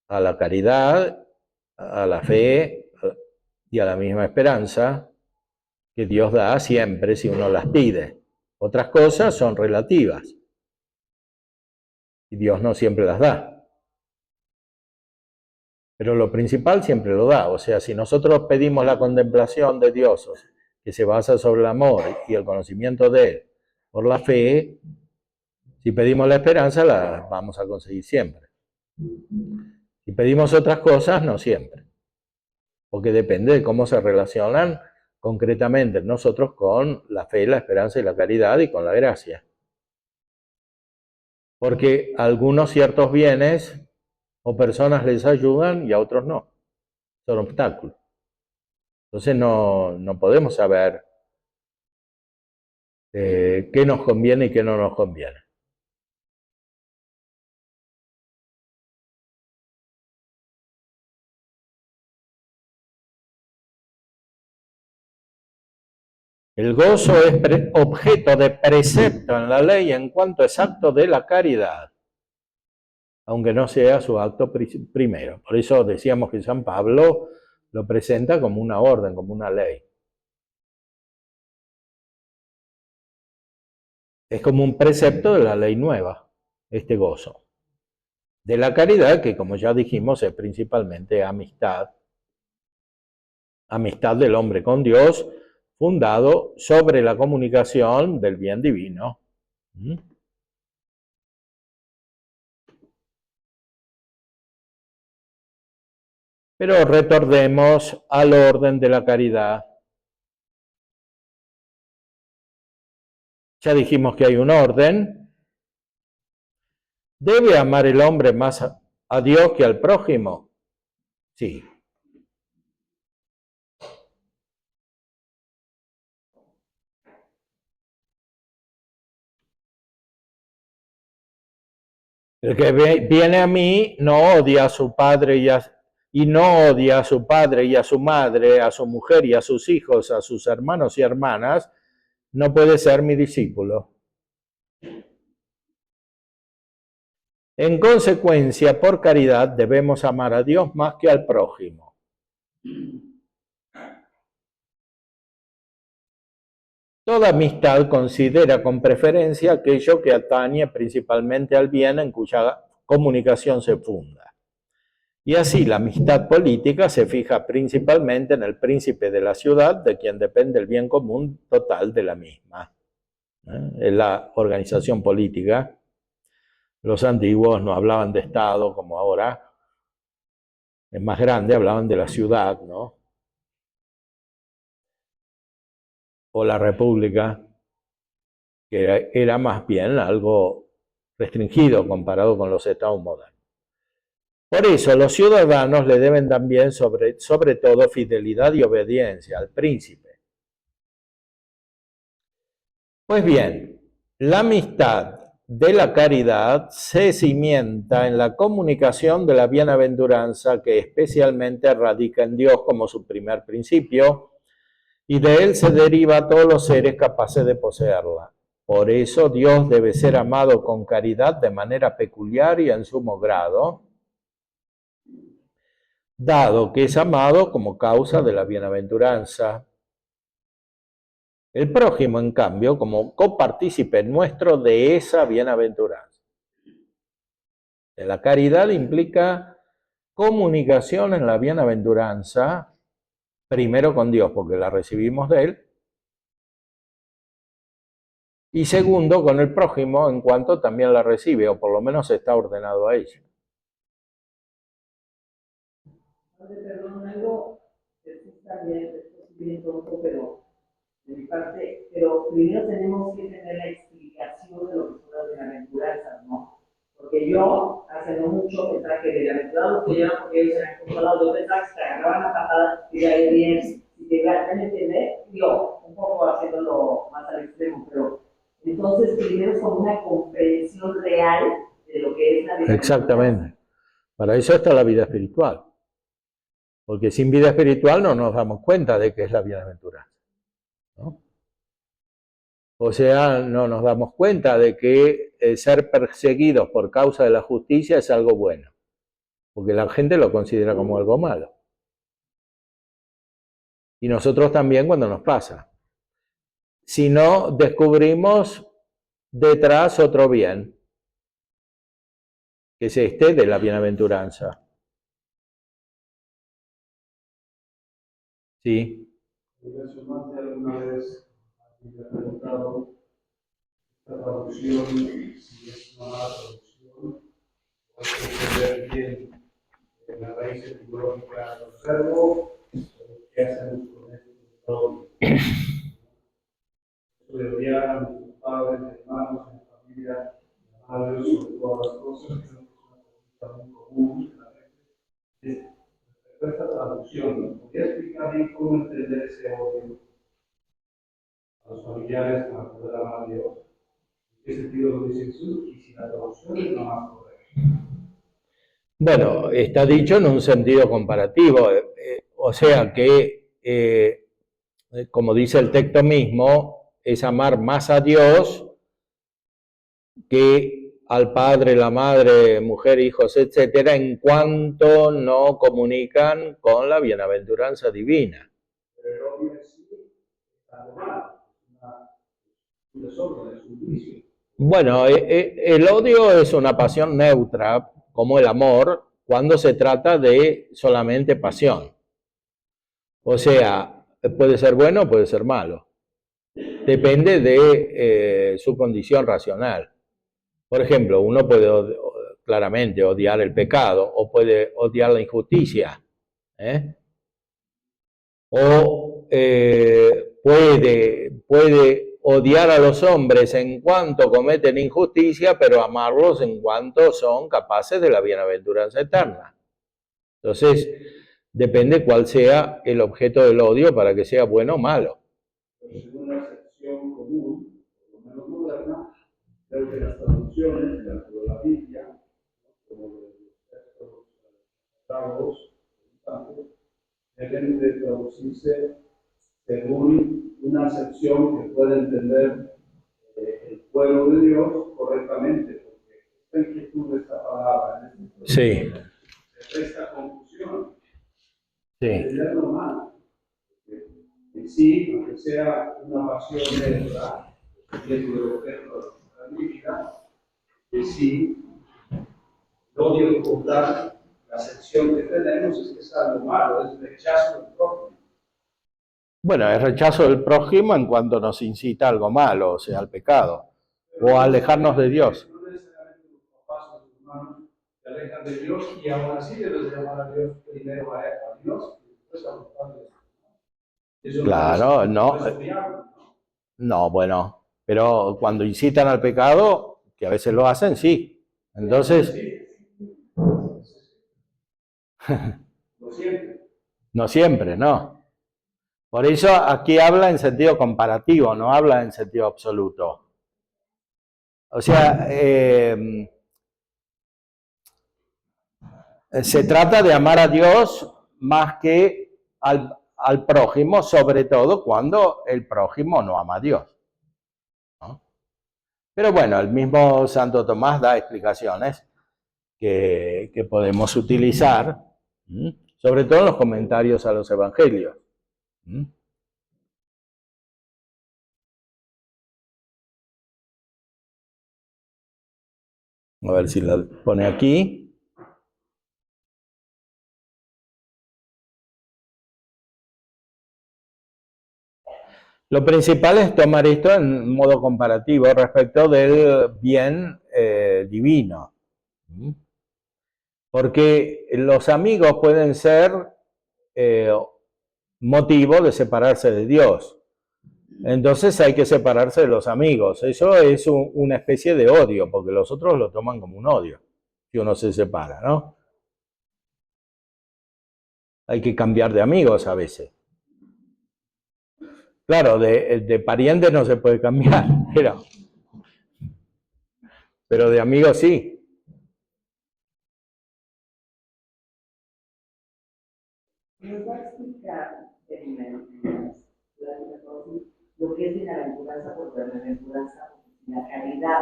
A: a la caridad, a la fe y a la misma esperanza que Dios da siempre si uno las pide. Otras cosas son relativas y Dios no siempre las da. Pero lo principal siempre lo da. O sea, si nosotros pedimos la contemplación de Dios, que se basa sobre el amor y el conocimiento de Él, por la fe, si pedimos la esperanza, la vamos a conseguir siempre. Si pedimos otras cosas, no siempre. Porque depende de cómo se relacionan concretamente nosotros con la fe, la esperanza y la caridad y con la gracia. Porque a algunos ciertos bienes o personas les ayudan y a otros no. Son obstáculos. Entonces no podemos saber qué nos conviene y qué no nos conviene. El gozo es objeto de precepto en la ley en cuanto es acto de la caridad, aunque no sea su acto primero. Por eso decíamos que San Pablo lo presenta como una orden, como una ley. Es como un precepto de la ley nueva, este gozo. De la caridad, que como ya dijimos es principalmente amistad. Amistad del hombre con Dios, fundado sobre la comunicación del bien divino. Pero retornemos al orden de la caridad. Ya dijimos que hay un orden. ¿Debe amar el hombre más a Dios que al prójimo? Sí. El que viene a mí no odia a su padre y no odia a su padre y a su madre, a su mujer y a sus hijos, a sus hermanos y hermanas, no puede ser mi discípulo. En consecuencia, por caridad debemos amar a Dios más que al prójimo. Toda amistad considera con preferencia aquello que atañe principalmente al bien en cuya comunicación se funda. Y así la amistad política se fija principalmente en el príncipe de la ciudad, de quien depende el bien común total de la misma. Es la organización política. Los antiguos no hablaban de Estado como ahora. Es más grande, hablaban de la ciudad, ¿no? O la república, que era más bien algo restringido comparado con los estados modernos. Por eso los ciudadanos le deben también sobre todo fidelidad y obediencia al príncipe. Pues bien, la amistad de la caridad se cimienta en la comunicación de la bienaventuranza que especialmente radica en Dios como su primer principio, y de él se deriva a todos los seres capaces de poseerla. Por eso Dios debe ser amado con caridad de manera peculiar y en sumo grado, dado que es amado como causa de la bienaventuranza. El prójimo, en cambio, como copartícipe nuestro de esa bienaventuranza. La caridad implica comunicación en la bienaventuranza, primero con Dios, porque la recibimos de Él, y segundo con el prójimo, en cuanto también la recibe, o por lo menos está ordenado a ella.
C: Perdón, algo que está bien tonto, pero de mi parte, pero primero tenemos que tener la explicación de lo que son las bienaventuranzas, ¿no? Porque yo, hace no mucho, pensaba que bienaventurados que llevan porque ellos eran consolados, yo pensaba que se agarraban la patada y de ahí bien, si te iban a entender, yo, un poco haciéndolo más al extremo, pero entonces primero es como una comprensión real de lo que es la bienaventuranza.
A: Exactamente. Para eso está la vida espiritual. Porque sin vida espiritual no nos damos cuenta de que es la bienaventuranza, ¿no? O sea, no nos damos cuenta de que ser perseguidos por causa de la justicia es algo bueno, porque la gente lo considera como algo malo. Y nosotros también cuando nos pasa. Si no, descubrimos detrás otro bien, que es este de la bienaventuranza. Sí.
D: Mencionaste alguna vez, me he preguntado, esta traducción, si es una mala traducción, o hay que entender bien la raíz etimológica del verbo, qué hacemos con esto. Esto de odiar a nuestros padres, hermanos, en familia, a Dios sobre todas las cosas, creo que es una pregunta muy común en la mente. Esta traducción, ¿podría explicar bien cómo entender ese odio a los familiares para poder amar a Dios? ¿En qué sentido lo dice Jesús? Y si la traducción es lo más correcta.
A: Bueno, está dicho en un sentido comparativo, o sea que, como dice el texto mismo, es amar más a Dios que al padre, la madre, mujer, hijos, etcétera, en cuanto no comunican con la bienaventuranza divina.
D: Pero el odio en sí está mal, es un desorden, es un vicio.
A: Bueno, el odio es una pasión neutra, como el amor, cuando se trata de solamente pasión. O sea, puede ser bueno o puede ser malo. Depende de su condición racional. Por ejemplo, uno puede claramente odiar el pecado o puede odiar la injusticia. ¿Eh? O puede odiar a los hombres en cuanto cometen injusticia, pero amarlos en cuanto son capaces de la bienaventuranza eterna. Entonces, depende cuál sea el objeto del odio para que sea bueno o malo.
D: Pero según la excepción común, por lo menos moderna, creo que las traducciones dentro de la Biblia, como los textos sagrados, deben de traducirse según una acepción que pueda entender el pueblo de Dios correctamente, porque esta inquietud de esta palabra en este
A: Sí.
D: se presta confusión.
A: Sí.
D: Es normal. En sí, aunque sea una pasión neutra, dentro del objeto de la vida, en sí, el odio como tal, la acepción que tenemos es que es algo malo, es rechazo del prójimo.
A: Bueno, es rechazo del prójimo en cuanto nos incita a algo malo, o sea, al pecado, o a alejarnos de Dios.
D: No necesariamente los papás o los hermanos se alejan de Dios y aún así debes llamar a Dios primero a Dios y después a los padres. Eso
A: Claro, no. No, bueno, pero cuando incitan al pecado, que a veces lo hacen, sí. Entonces, no siempre, no. Por eso aquí habla en sentido comparativo, no habla en sentido absoluto. O sea, se trata de amar a Dios más que al prójimo, sobre todo cuando el prójimo no ama a Dios, ¿no? Pero bueno, el mismo Santo Tomás da explicaciones que podemos utilizar, sobre todo en los comentarios a los evangelios. A ver si la pone aquí. Lo principal es tomar esto en modo comparativo respecto del bien divino. Porque los amigos pueden ser motivo de separarse de Dios. Entonces hay que separarse de los amigos. Eso es una especie de odio, porque los otros lo toman como un odio, si uno se separa, ¿no? Hay que cambiar de amigos a veces. Claro, de parientes no se puede cambiar, pero de amigos sí.
C: ¿Nos va a explicar, primero, lo que es bienaventuranza? Porque sobre bienaventuranza, porque la caridad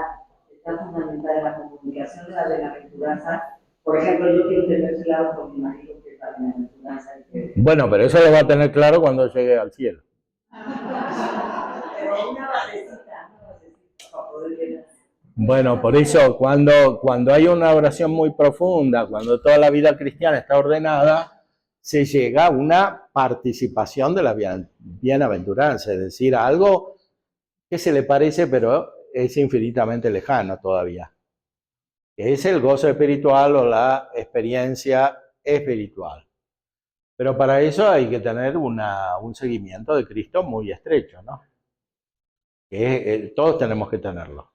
C: está fundamentada en la comunicación de la bienaventuranza. Por ejemplo, yo quiero tener claro con mi marido que es la bienaventuranza.
A: Bueno, pero eso lo va a tener claro cuando llegue al cielo.
C: Pero una basecita para poder llegar.
A: Bueno, por eso cuando hay una oración muy profunda, cuando toda la vida cristiana está ordenada, se llega a una participación de la bienaventuranza, es decir, a algo que se le parece, pero es infinitamente lejano todavía. Es el gozo espiritual o la experiencia espiritual. Pero para eso hay que tener un seguimiento de Cristo muy estrecho, ¿no? Todos tenemos que tenerlo.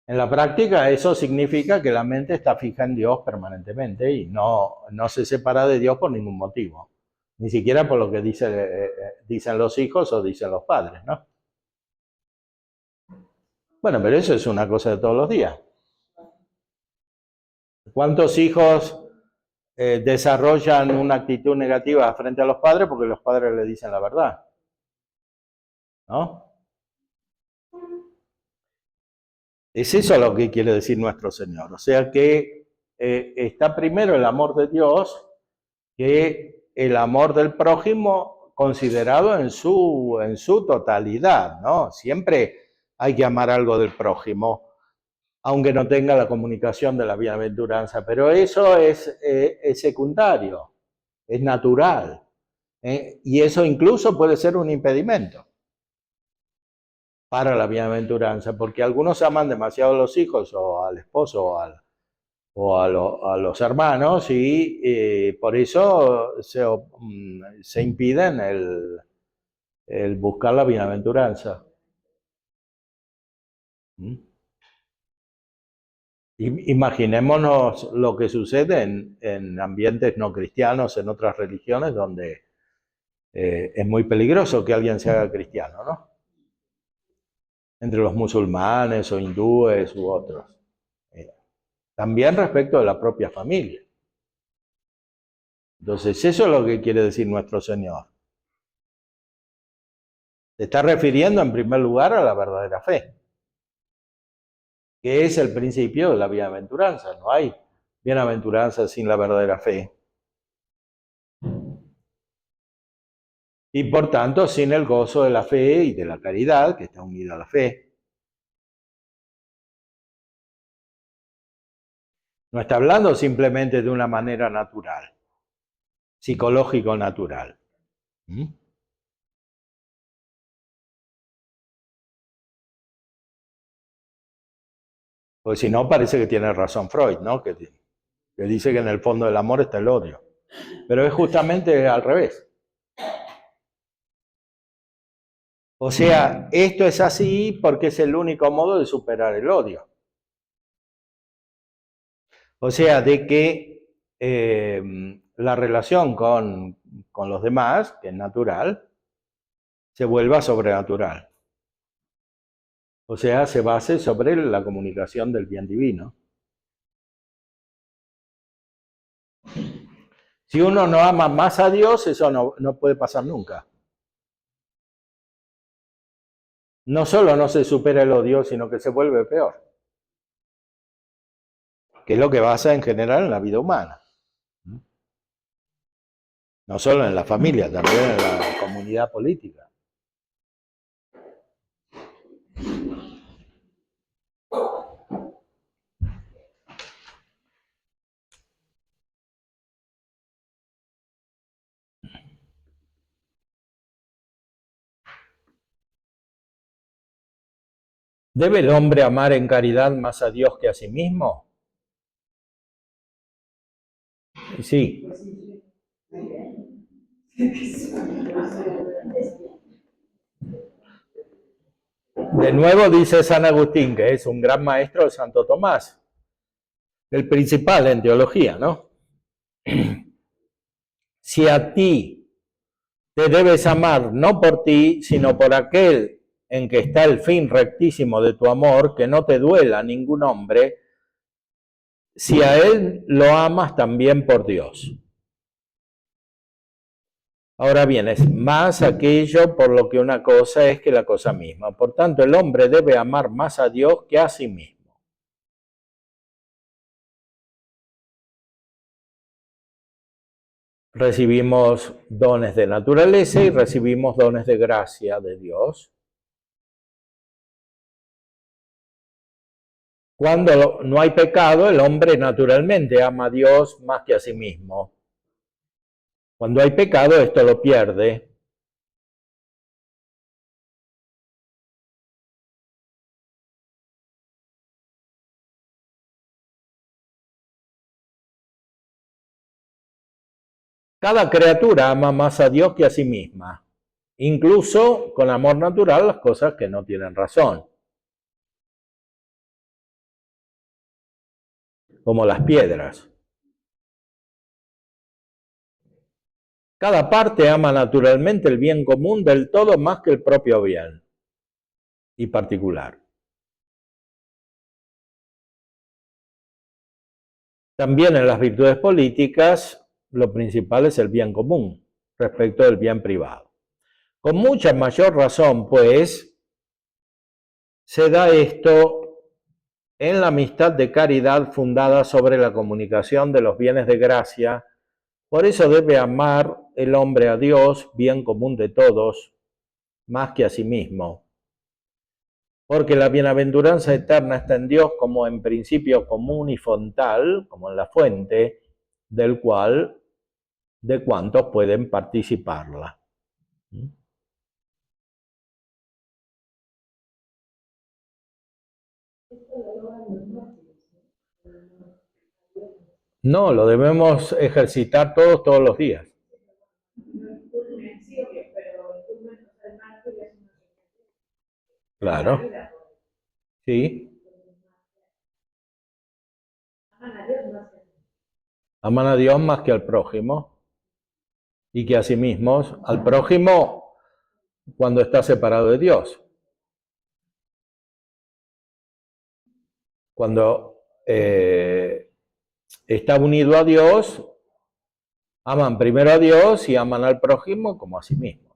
A: En la práctica eso significa que la mente está fija en Dios permanentemente y no se separa de Dios por ningún motivo. Ni siquiera por lo que dicen los hijos o dicen los padres, ¿no? Bueno, pero eso es una cosa de todos los días. ¿Cuántos hijos desarrollan una actitud negativa frente a los padres porque los padres le dicen la verdad? ¿No? Es eso lo que quiere decir nuestro Señor. O sea que está primero el amor de Dios que el amor del prójimo considerado en su totalidad, ¿no? Siempre hay que amar algo del prójimo, aunque no tenga la comunicación de la bienaventuranza, pero eso es secundario, es natural, y eso incluso puede ser un impedimento para la bienaventuranza, porque algunos aman demasiado a los hijos o al esposo o a los hermanos y por eso se impiden el buscar la bienaventuranza. Imaginémonos lo que sucede en ambientes no cristianos, en otras religiones, donde es muy peligroso que alguien se haga cristiano, ¿no? Entre los musulmanes o hindúes u otros. También respecto de la propia familia. Entonces, eso es lo que quiere decir nuestro Señor. Se está refiriendo en primer lugar a la verdadera fe, que es el principio de la bienaventuranza. No hay bienaventuranza sin la verdadera fe. Y por tanto, sin el gozo de la fe y de la caridad, que está unida a la fe. No está hablando simplemente de una manera natural, psicológico natural. Pues si no, parece que tiene razón Freud, ¿no? Que dice que en el fondo del amor está el odio. Pero es justamente al revés. O sea, esto es así porque es el único modo de superar el odio. O sea, de que la relación con los demás, que es natural, se vuelva sobrenatural. O sea, se base sobre la comunicación del bien divino. Si uno no ama más a Dios, eso no puede pasar nunca. No solo no se supera el odio, sino que se vuelve peor. Que es lo que pasa en general en la vida humana. No solo en la familia, también en la comunidad política. ¿Debe el hombre amar en caridad más a Dios que a sí mismo? Sí. De nuevo dice San Agustín, que es un gran maestro de Santo Tomás, el principal en teología, ¿no? Si a ti te debes amar no por ti, sino por aquel en que está el fin rectísimo de tu amor, que no te duela ningún hombre, si a él lo amas también por Dios. Ahora bien, es más aquello por lo que una cosa es que la cosa misma. Por tanto, el hombre debe amar más a Dios que a sí mismo. Recibimos dones de naturaleza y recibimos dones de gracia de Dios. Cuando no hay pecado, el hombre naturalmente ama a Dios más que a sí mismo. Cuando hay pecado, esto lo pierde. Cada criatura ama más a Dios que a sí misma, incluso con amor natural las cosas que no tienen razón, como las piedras. Cada parte ama naturalmente el bien común del todo más que el propio bien y particular. También en las virtudes políticas, lo principal es el bien común respecto del bien privado. Con mucha mayor razón, pues, se da esto en la amistad de caridad fundada sobre la comunicación de los bienes de gracia. Por eso debe amar el hombre a Dios, bien común de todos, más que a sí mismo. Porque la bienaventuranza eterna está en Dios como en principio común y fontal, como en la fuente, del cual de cuantos pueden participarla. No, lo debemos ejercitar todos los días. Claro. Sí. Aman a Dios más que al prójimo y que a sí mismos. Al prójimo cuando está separado de Dios. Cuando está unido a Dios, aman primero a Dios y aman al prójimo como a sí mismos.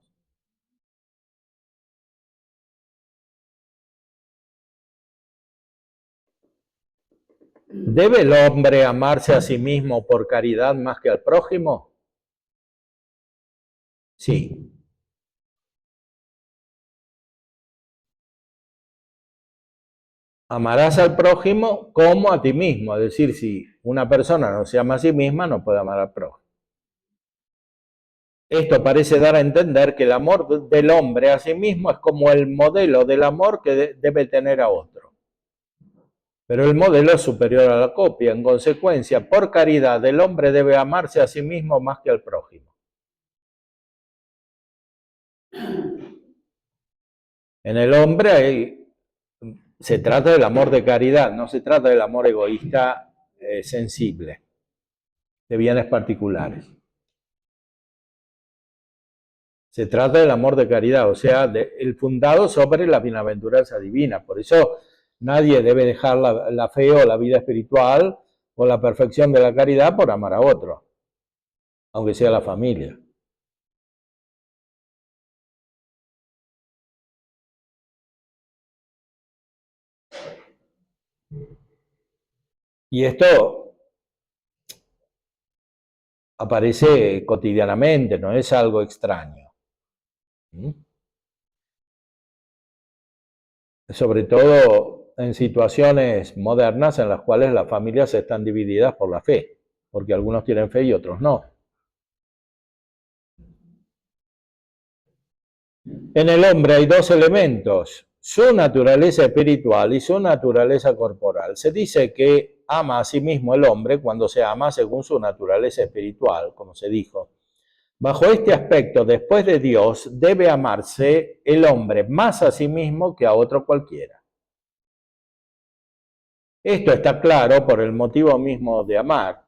A: ¿Debe el hombre amarse a sí mismo por caridad más que al prójimo? Sí. Amarás al prójimo como a ti mismo. Es decir, si una persona no se ama a sí misma, no puede amar al prójimo. Esto parece dar a entender que el amor del hombre a sí mismo es como el modelo del amor que debe tener a otro. Pero el modelo es superior a la copia. En consecuencia, por caridad, el hombre debe amarse a sí mismo más que al prójimo. En el hombre se trata del amor de caridad, no se trata del amor egoísta sensible, de bienes particulares. Se trata del amor de caridad, o sea, el fundado sobre la bienaventuranza divina. Por eso nadie debe dejar la fe o la vida espiritual o la perfección de la caridad por amar a otro, aunque sea la familia. Y esto aparece cotidianamente, no es algo extraño. Sobre todo en situaciones modernas en las cuales las familias están divididas por la fe, porque algunos tienen fe y otros no. En el hombre hay dos elementos, su naturaleza espiritual y su naturaleza corporal. Se dice que ama a sí mismo el hombre cuando se ama según su naturaleza espiritual, como se dijo. Bajo este aspecto, después de Dios, debe amarse el hombre más a sí mismo que a otro cualquiera. Esto está claro por el motivo mismo de amar.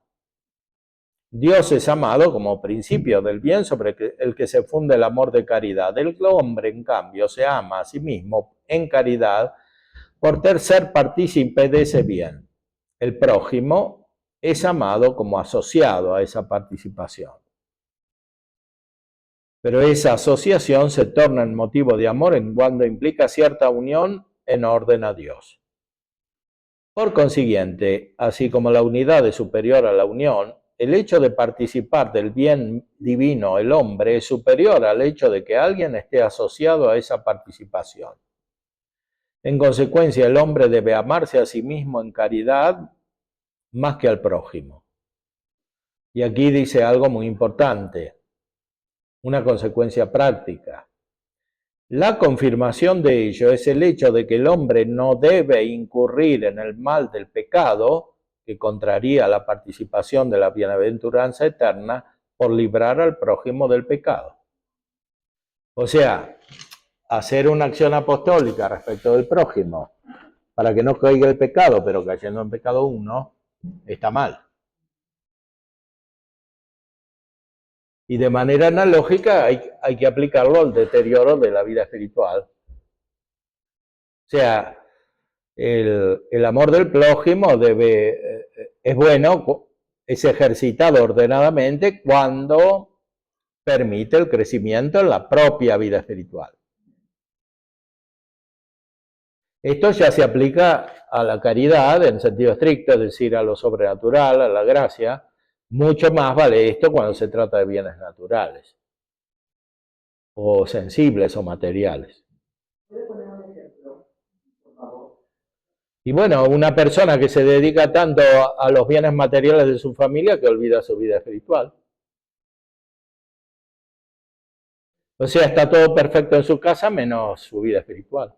A: Dios es amado como principio del bien sobre el que se funde el amor de caridad. El hombre, en cambio, se ama a sí mismo en caridad por ser partícipe de ese bien. El prójimo es amado como asociado a esa participación. Pero esa asociación se torna en motivo de amor en cuando implica cierta unión en orden a Dios. Por consiguiente, así como la unidad es superior a la unión, el hecho de participar del bien divino el hombre es superior al hecho de que alguien esté asociado a esa participación. En consecuencia, el hombre debe amarse a sí mismo en caridad más que al prójimo. Y aquí dice algo muy importante, una consecuencia práctica. La confirmación de ello es el hecho de que el hombre no debe incurrir en el mal del pecado, que contraría la participación de la bienaventuranza eterna, por librar al prójimo del pecado. O sea, hacer una acción apostólica respecto del prójimo para que no caiga el pecado, pero cayendo en pecado uno, está mal. Y de manera analógica hay que aplicarlo al deterioro de la vida espiritual. O sea, el amor del prójimo es bueno, es ejercitado ordenadamente cuando permite el crecimiento en la propia vida espiritual. Esto ya se aplica a la caridad en sentido estricto, es decir, a lo sobrenatural, a la gracia. Mucho más vale esto cuando se trata de bienes naturales, o sensibles o materiales.
C: ¿Puede poner un ejemplo, por favor?
A: Y bueno, una persona que se dedica tanto a los bienes materiales de su familia que olvida su vida espiritual. O sea, está todo perfecto en su casa menos su vida espiritual.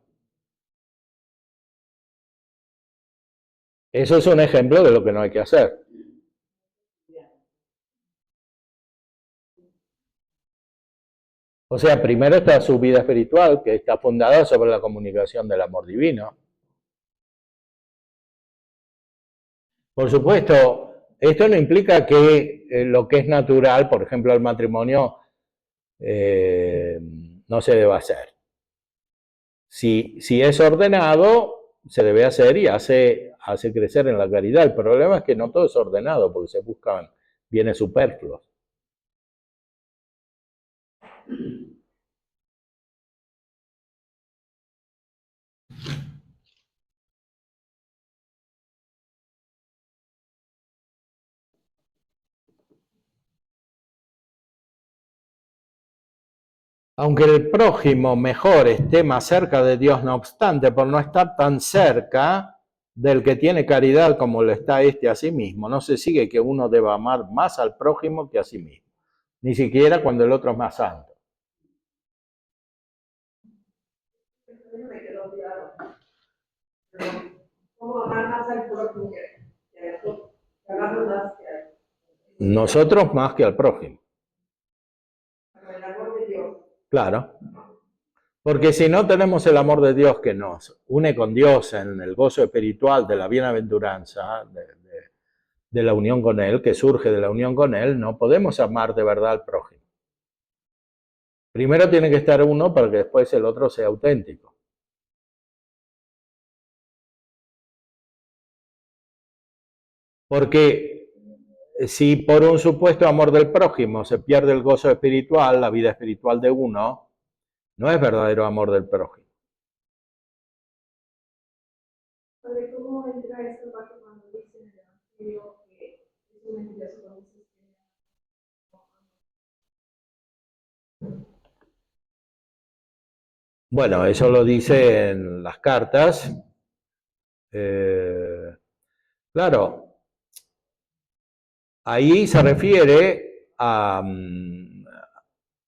A: Eso es un ejemplo de lo que no hay que hacer. O sea, primero está su vida espiritual, que está fundada sobre la comunicación del amor divino. Por supuesto, esto no implica que lo que es natural, por ejemplo, el matrimonio, no se deba hacer. Si es ordenado, se debe hacer y hace crecer en la caridad. El problema es que no todo es ordenado, porque se buscan bienes superfluos. Aunque el prójimo mejor esté más cerca de Dios, no obstante, por no estar tan cerca del que tiene caridad como lo está este a sí mismo, no se sigue que uno deba amar más al prójimo que a sí mismo, ni siquiera cuando el otro es más santo.
B: Me quedó claro. Pero, ¿cómo amar más al prójimo que a nosotros? Amamos más que a
A: Nosotros más que al prójimo.
B: el amor de Dios.
A: Claro. Porque si no tenemos el amor de Dios que nos une con Dios en el gozo espiritual de la bienaventuranza, de la unión con Él, que surge de la unión con Él, no podemos amar de verdad al prójimo. Primero tiene que estar uno para que después el otro sea auténtico. Porque si por un supuesto amor del prójimo se pierde el gozo espiritual, la vida espiritual de uno, no es verdadero amor del prójimo.
B: Padre, ¿cómo entra esta parte cuando dice en el Evangelio que es un envidioso con sus
A: Bueno, eso lo dice en las cartas. Claro, ahí se refiere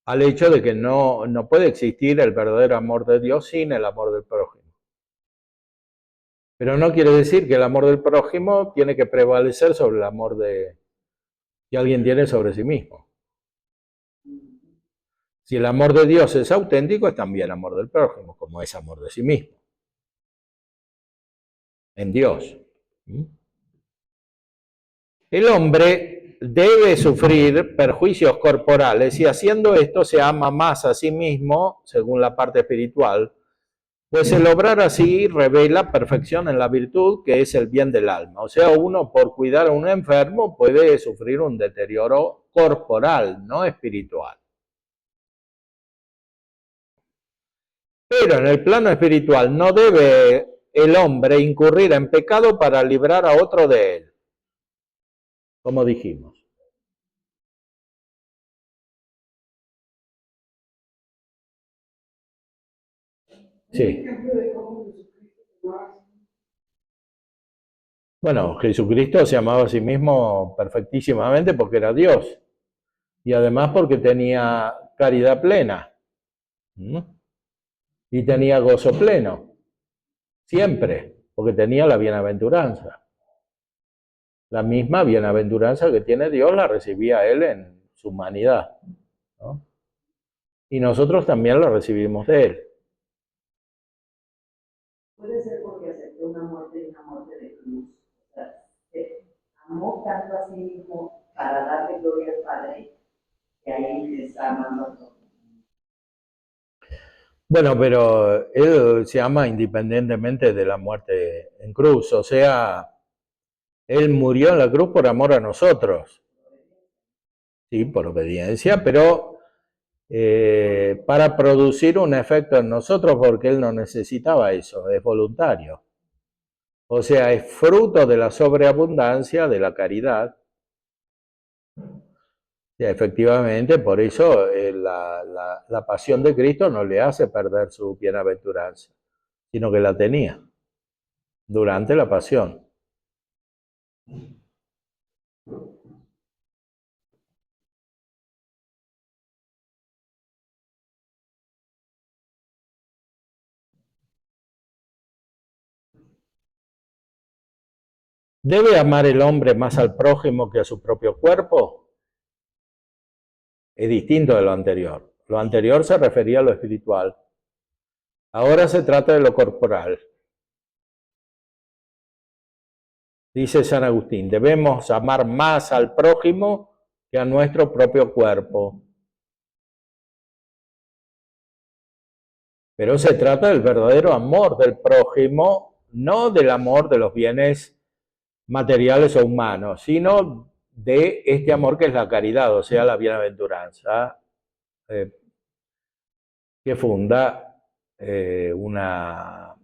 A: al hecho de que no puede existir el verdadero amor de Dios sin el amor del prójimo. Pero no quiere decir que el amor del prójimo tiene que prevalecer sobre el amor que alguien tiene sobre sí mismo. Si el amor de Dios es auténtico, es también amor del prójimo, como es amor de sí mismo. En Dios. El hombre debe sufrir perjuicios corporales y haciendo esto se ama más a sí mismo, según la parte espiritual, pues el obrar así revela perfección en la virtud que es el bien del alma. O sea, uno por cuidar a un enfermo puede sufrir un deterioro corporal, no espiritual. Pero en el plano espiritual no debe el hombre incurrir en pecado para librar a otro de él, como dijimos. Sí. Bueno, Jesucristo se amaba a sí mismo perfectísimamente porque era Dios y además porque tenía caridad plena. Y tenía gozo pleno, siempre, porque tenía la bienaventuranza. La misma bienaventuranza que tiene Dios la recibía él en su humanidad, ¿no? Y nosotros también la recibimos de él.
C: Puede ser porque aceptó una muerte de cruz. O sea, amó tanto a sí mismo para darle gloria al Padre, que ahí está amando a todos.
A: Bueno, pero él se ama independientemente de la muerte en cruz, o sea, él murió en la cruz por amor a nosotros, sí, por obediencia, pero para producir un efecto en nosotros, porque él no necesitaba eso, es voluntario. O sea, es fruto de la sobreabundancia de la caridad. Y efectivamente, por eso la pasión de Cristo no le hace perder su bienaventuranza, sino que la tenía durante la pasión. ¿Debe amar el hombre más al prójimo que a su propio cuerpo? Es distinto de lo anterior. Lo anterior se refería a lo espiritual. Ahora se trata de lo corporal. Dice San Agustín, debemos amar más al prójimo que a nuestro propio cuerpo. Pero se trata del verdadero amor del prójimo, no del amor de los bienes materiales o humanos, sino de este amor que es la caridad, o sea, la bienaventuranza, que funda una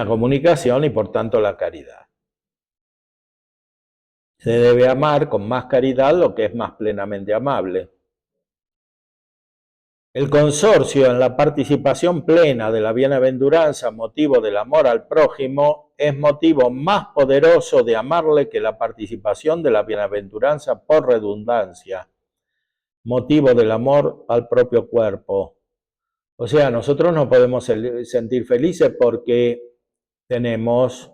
A: comunicación y por tanto la caridad. Se debe amar con más caridad lo que es más plenamente amable. El consorcio en la participación plena de la bienaventuranza, motivo del amor al prójimo, es motivo más poderoso de amarle que la participación de la bienaventuranza por redundancia, motivo del amor al propio cuerpo. O sea, nosotros nos podemos sentir felices porque tenemos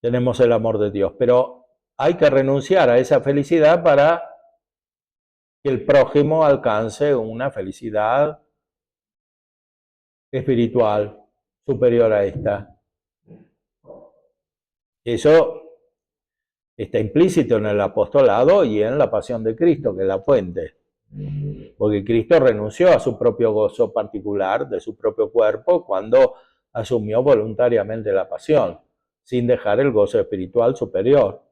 A: el amor de Dios, pero hay que renunciar a esa felicidad para que el prójimo alcance una felicidad espiritual superior a esta. Eso está implícito en el apostolado y en la pasión de Cristo, que es la fuente. Porque Cristo renunció a su propio gozo particular de su propio cuerpo cuando asumió voluntariamente la pasión, sin dejar el gozo espiritual superior.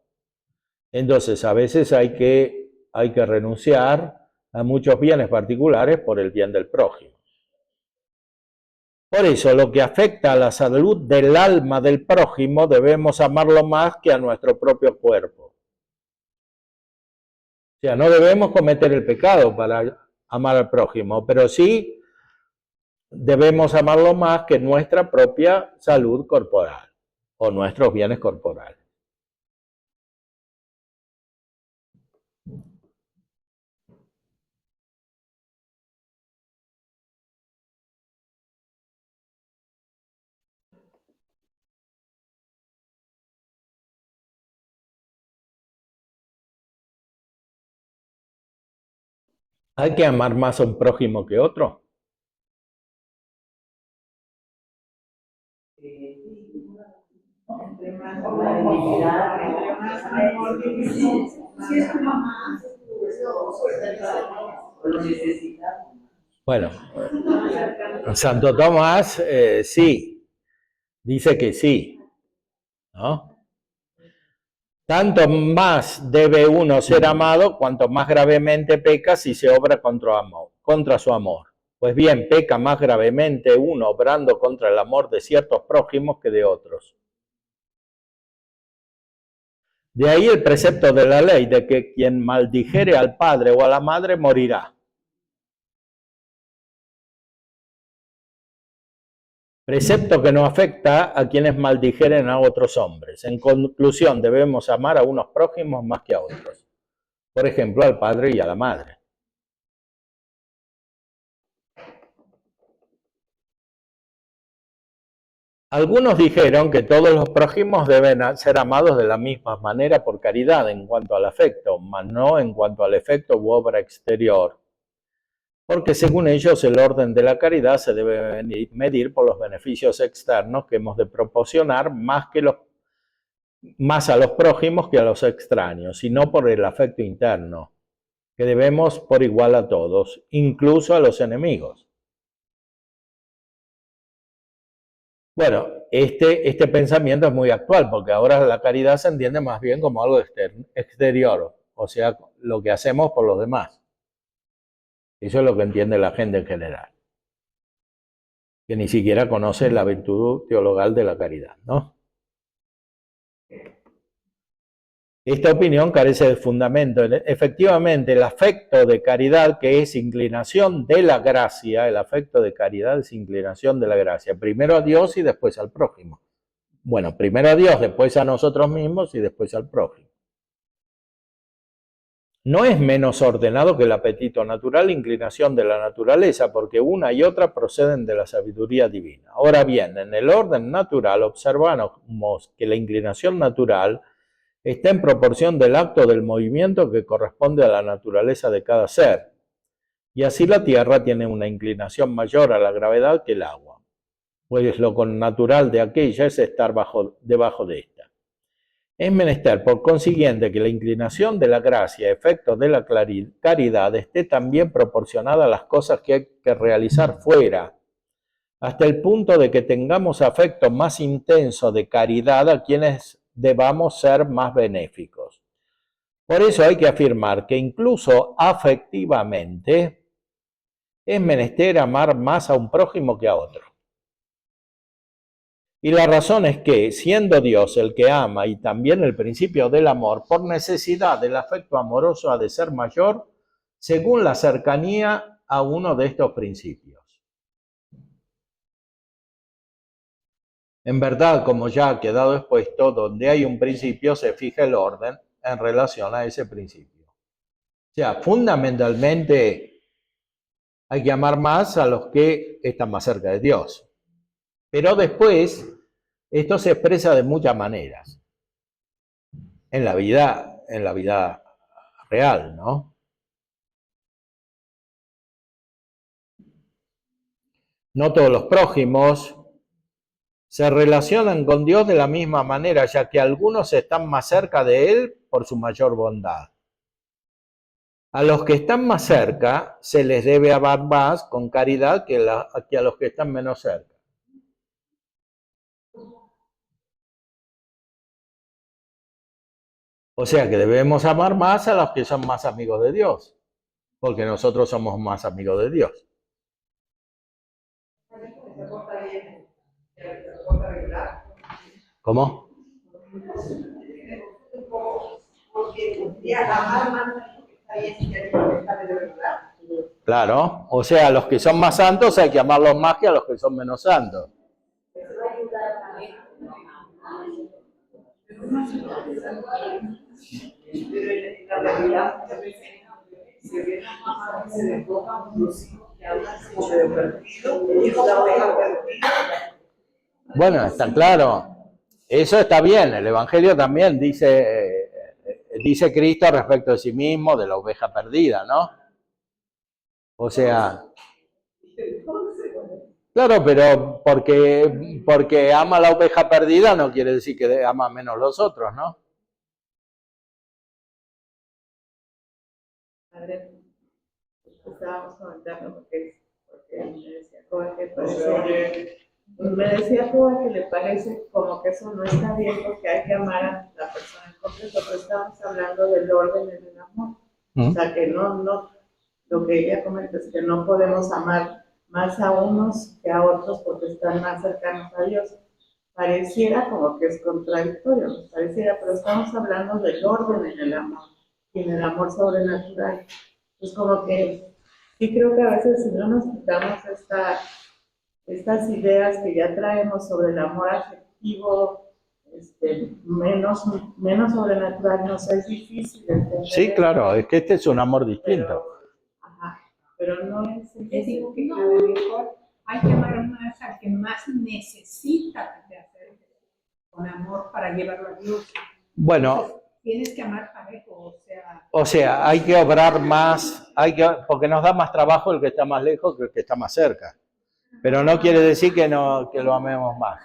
A: Entonces, a veces hay que renunciar a muchos bienes particulares por el bien del prójimo. Por eso, lo que afecta a la salud del alma del prójimo debemos amarlo más que a nuestro propio cuerpo. O sea, no debemos cometer el pecado para amar al prójimo, pero sí debemos amarlo más que nuestra propia salud corporal o nuestros bienes corporales. ¿Hay que amar más a un prójimo que otro?
C: Entre más la dignidad, entre más amor, si es tu mamá, lo necesitas.
A: Bueno, Santo Tomás sí, dice que sí, ¿no? Tanto más debe uno ser amado cuanto más gravemente peca si se obra contra su amor. Pues bien, peca más gravemente uno obrando contra el amor de ciertos prójimos que de otros. De ahí el precepto de la ley de que quien maldijere al padre o a la madre morirá. Precepto que no afecta a quienes maldijeren a otros hombres. En conclusión, debemos amar a unos prójimos más que a otros. Por ejemplo, al padre y a la madre. Algunos dijeron que todos los prójimos deben ser amados de la misma manera por caridad en cuanto al afecto, mas no en cuanto al efecto u obra exterior. Porque según ellos el orden de la caridad se debe medir por los beneficios externos que hemos de proporcionar más a los prójimos que a los extraños, y no por el afecto interno, que debemos por igual a todos, incluso a los enemigos. Bueno, este pensamiento es muy actual, porque ahora la caridad se entiende más bien como algo exterior, o sea, lo que hacemos por los demás. Eso es lo que entiende la gente en general, que ni siquiera conoce la virtud teologal de la caridad, ¿no? Esta opinión carece de fundamento. Efectivamente, el afecto de caridad, que es inclinación de la gracia, el afecto de caridad es inclinación de la gracia, primero a Dios y después al prójimo. Bueno, primero a Dios, después a nosotros mismos y después al prójimo. No es menos ordenado que el apetito natural, inclinación de la naturaleza, porque una y otra proceden de la sabiduría divina. Ahora bien, en el orden natural observamos que la inclinación natural está en proporción del acto del movimiento que corresponde a la naturaleza de cada ser, y así la tierra tiene una inclinación mayor a la gravedad que el agua, pues lo connatural de aquella es estar debajo de esta. Es menester, por consiguiente, que la inclinación de la gracia, efecto de la caridad, esté también proporcionada a las cosas que hay que realizar fuera, hasta el punto de que tengamos afecto más intenso de caridad a quienes debamos ser más benéficos. Por eso hay que afirmar que incluso afectivamente es menester amar más a un prójimo que a otro. Y la razón es que, siendo Dios el que ama y también el principio del amor, por necesidad el afecto amoroso ha de ser mayor según la cercanía a uno de estos principios. En verdad, como ya ha quedado expuesto, donde hay un principio se fija el orden en relación a ese principio. O sea, fundamentalmente hay que amar más a los que están más cerca de Dios. Pero después, esto se expresa de muchas maneras en la vida real, ¿no? No todos los prójimos se relacionan con Dios de la misma manera, ya que algunos están más cerca de Él por su mayor bondad. A los que están más cerca se les debe amar más con caridad que a los que están menos cerca. O sea que debemos amar más a los que son más amigos de Dios, porque nosotros somos más amigos de Dios. ¿Cómo? Claro, o sea, a los que son más santos hay que amarlos más que a los que son menos santos. Bueno, está claro. Eso está bien. El Evangelio también dice Cristo respecto de sí mismo, de la oveja perdida, ¿no? O sea, claro, pero porque ama a la oveja perdida no quiere decir que ama menos los otros, ¿no?
C: Padre, estábamos comentando porque me decía Jorge que le parece como que eso no está bien porque hay que amar a la persona en concreto, pero estamos hablando del orden del amor. O sea, que no, lo que ella comenta es que no podemos amar más a unos que a otros porque están más cercanos a Dios. Pareciera como que es contradictorio, nos pareciera, pero estamos hablando del orden en el amor y en el amor sobrenatural. Es como que sí creo que a veces si no nos quitamos estas ideas que ya traemos sobre el amor afectivo, menos sobrenatural, nos es difícil entender.
A: Sí, claro, es que este es un amor distinto.
C: Pero no es.
B: Les digo que a lo mejor hay que amar más al que más necesita que te acerques con amor para llevarlo a Dios.
A: Bueno,
B: Entonces, tienes que amar parejo,
A: o sea, hay que obrar más, porque nos da más trabajo el que está más lejos que el que está más cerca. Pero no quiere decir que lo amemos más.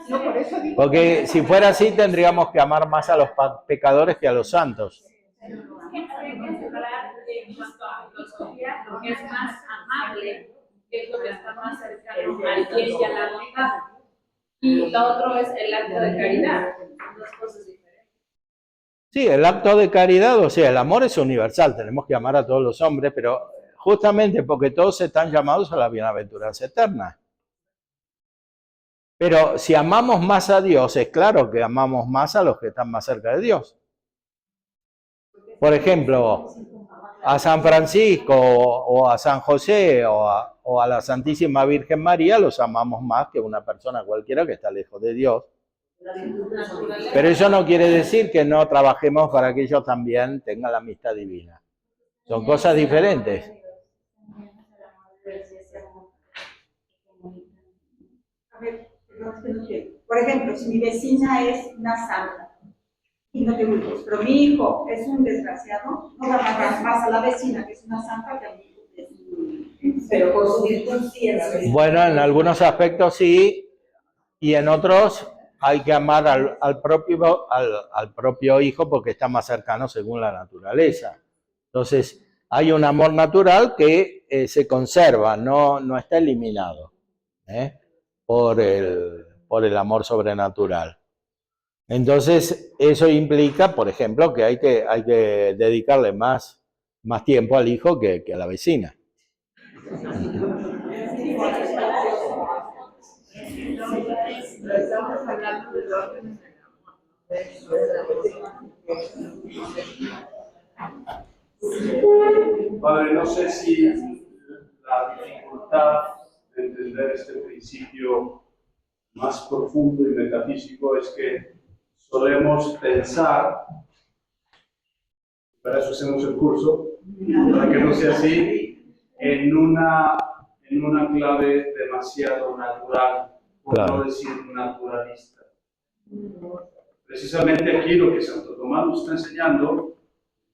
B: no, por eso digo,
A: Porque si fuera así tendríamos que amar más a los pecadores que a los santos.
E: Hay que separar en cuanto a filosofía lo que es más amable, que es lo que está más cercano al bien y a la bondad. Y lo otro es el acto de caridad, son dos cosas diferentes.
A: Sí, el acto de caridad, o sea, el amor es universal, tenemos que amar a todos los hombres, pero justamente porque todos están llamados a la bienaventuranza eterna. Pero si amamos más a Dios, es claro que amamos más a los que están más cerca de Dios. Por ejemplo, a San Francisco o a San José o a la Santísima Virgen María los amamos más que una persona cualquiera que está lejos de Dios. Pero eso no quiere decir que no trabajemos para que ellos también tengan la amistad divina. Son cosas diferentes.
F: A ver, por ejemplo, si mi vecina es una santa y no tengo hijos, pero mi hijo es un desgraciado, no va a amar más a la vecina que es una santa que a mi hijo que es un...
C: Pero por su virtud sí es.
A: Bueno, en algunos aspectos sí, y en otros hay que amar al propio hijo porque está más cercano según la naturaleza. Entonces, hay un amor natural que se conserva, no está eliminado por el amor sobrenatural. Entonces, eso implica, por ejemplo, que hay que dedicarle más tiempo al hijo que a la vecina.
C: Estamos hablando del orden
D: Padre, no sé si la dificultad de entender este principio más profundo y metafísico es que solemos pensar, para eso hacemos el curso, para que no sea así, en una clave demasiado natural, por
A: Claro.
D: no decir naturalista. Precisamente aquí lo que Santo Tomás nos está enseñando,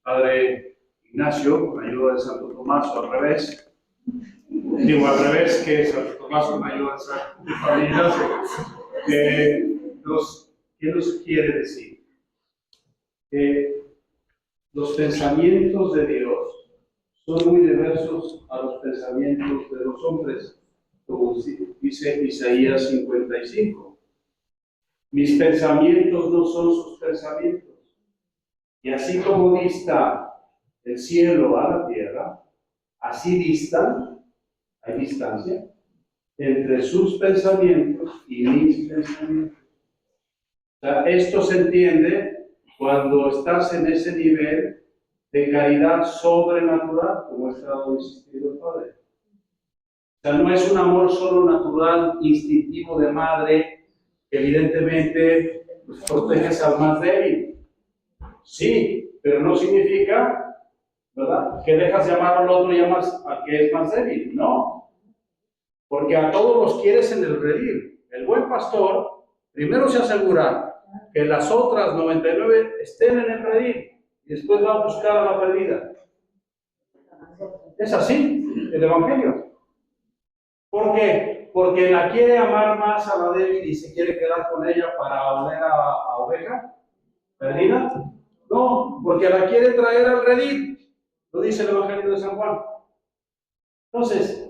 D: Padre Ignacio, con ayuda de Santo Tomás, o al revés, digo al revés, que Santo Tomás con ayuda de Padre Ignacio, ¿qué nos quiere decir? Que los pensamientos de Dios son muy diversos a los pensamientos de los hombres, como dice Isaías 55. Mis pensamientos no son sus pensamientos. Y así como dista el cielo a la tierra, así distan, hay distancia, entre sus pensamientos y mis pensamientos. O sea, esto se entiende cuando estás en ese nivel de caridad sobrenatural, como ha estado insistiendo el Padre. O sea, no es un amor solo natural, instintivo de madre, que evidentemente pues, proteges al más débil. Sí, pero no significa, ¿verdad?, que dejas de amar al otro y amas al que es más débil. No. Porque a todos los quieres en el redil. El buen pastor primero se asegura que las otras 99 estén en el redil y después va a buscar a la perdida. Es así el Evangelio. ¿Por qué? Porque la quiere amar más a la débil y se quiere quedar con ella para oler a oveja perdida. No, porque la quiere traer al redil. Lo dice el Evangelio de San Juan. Entonces,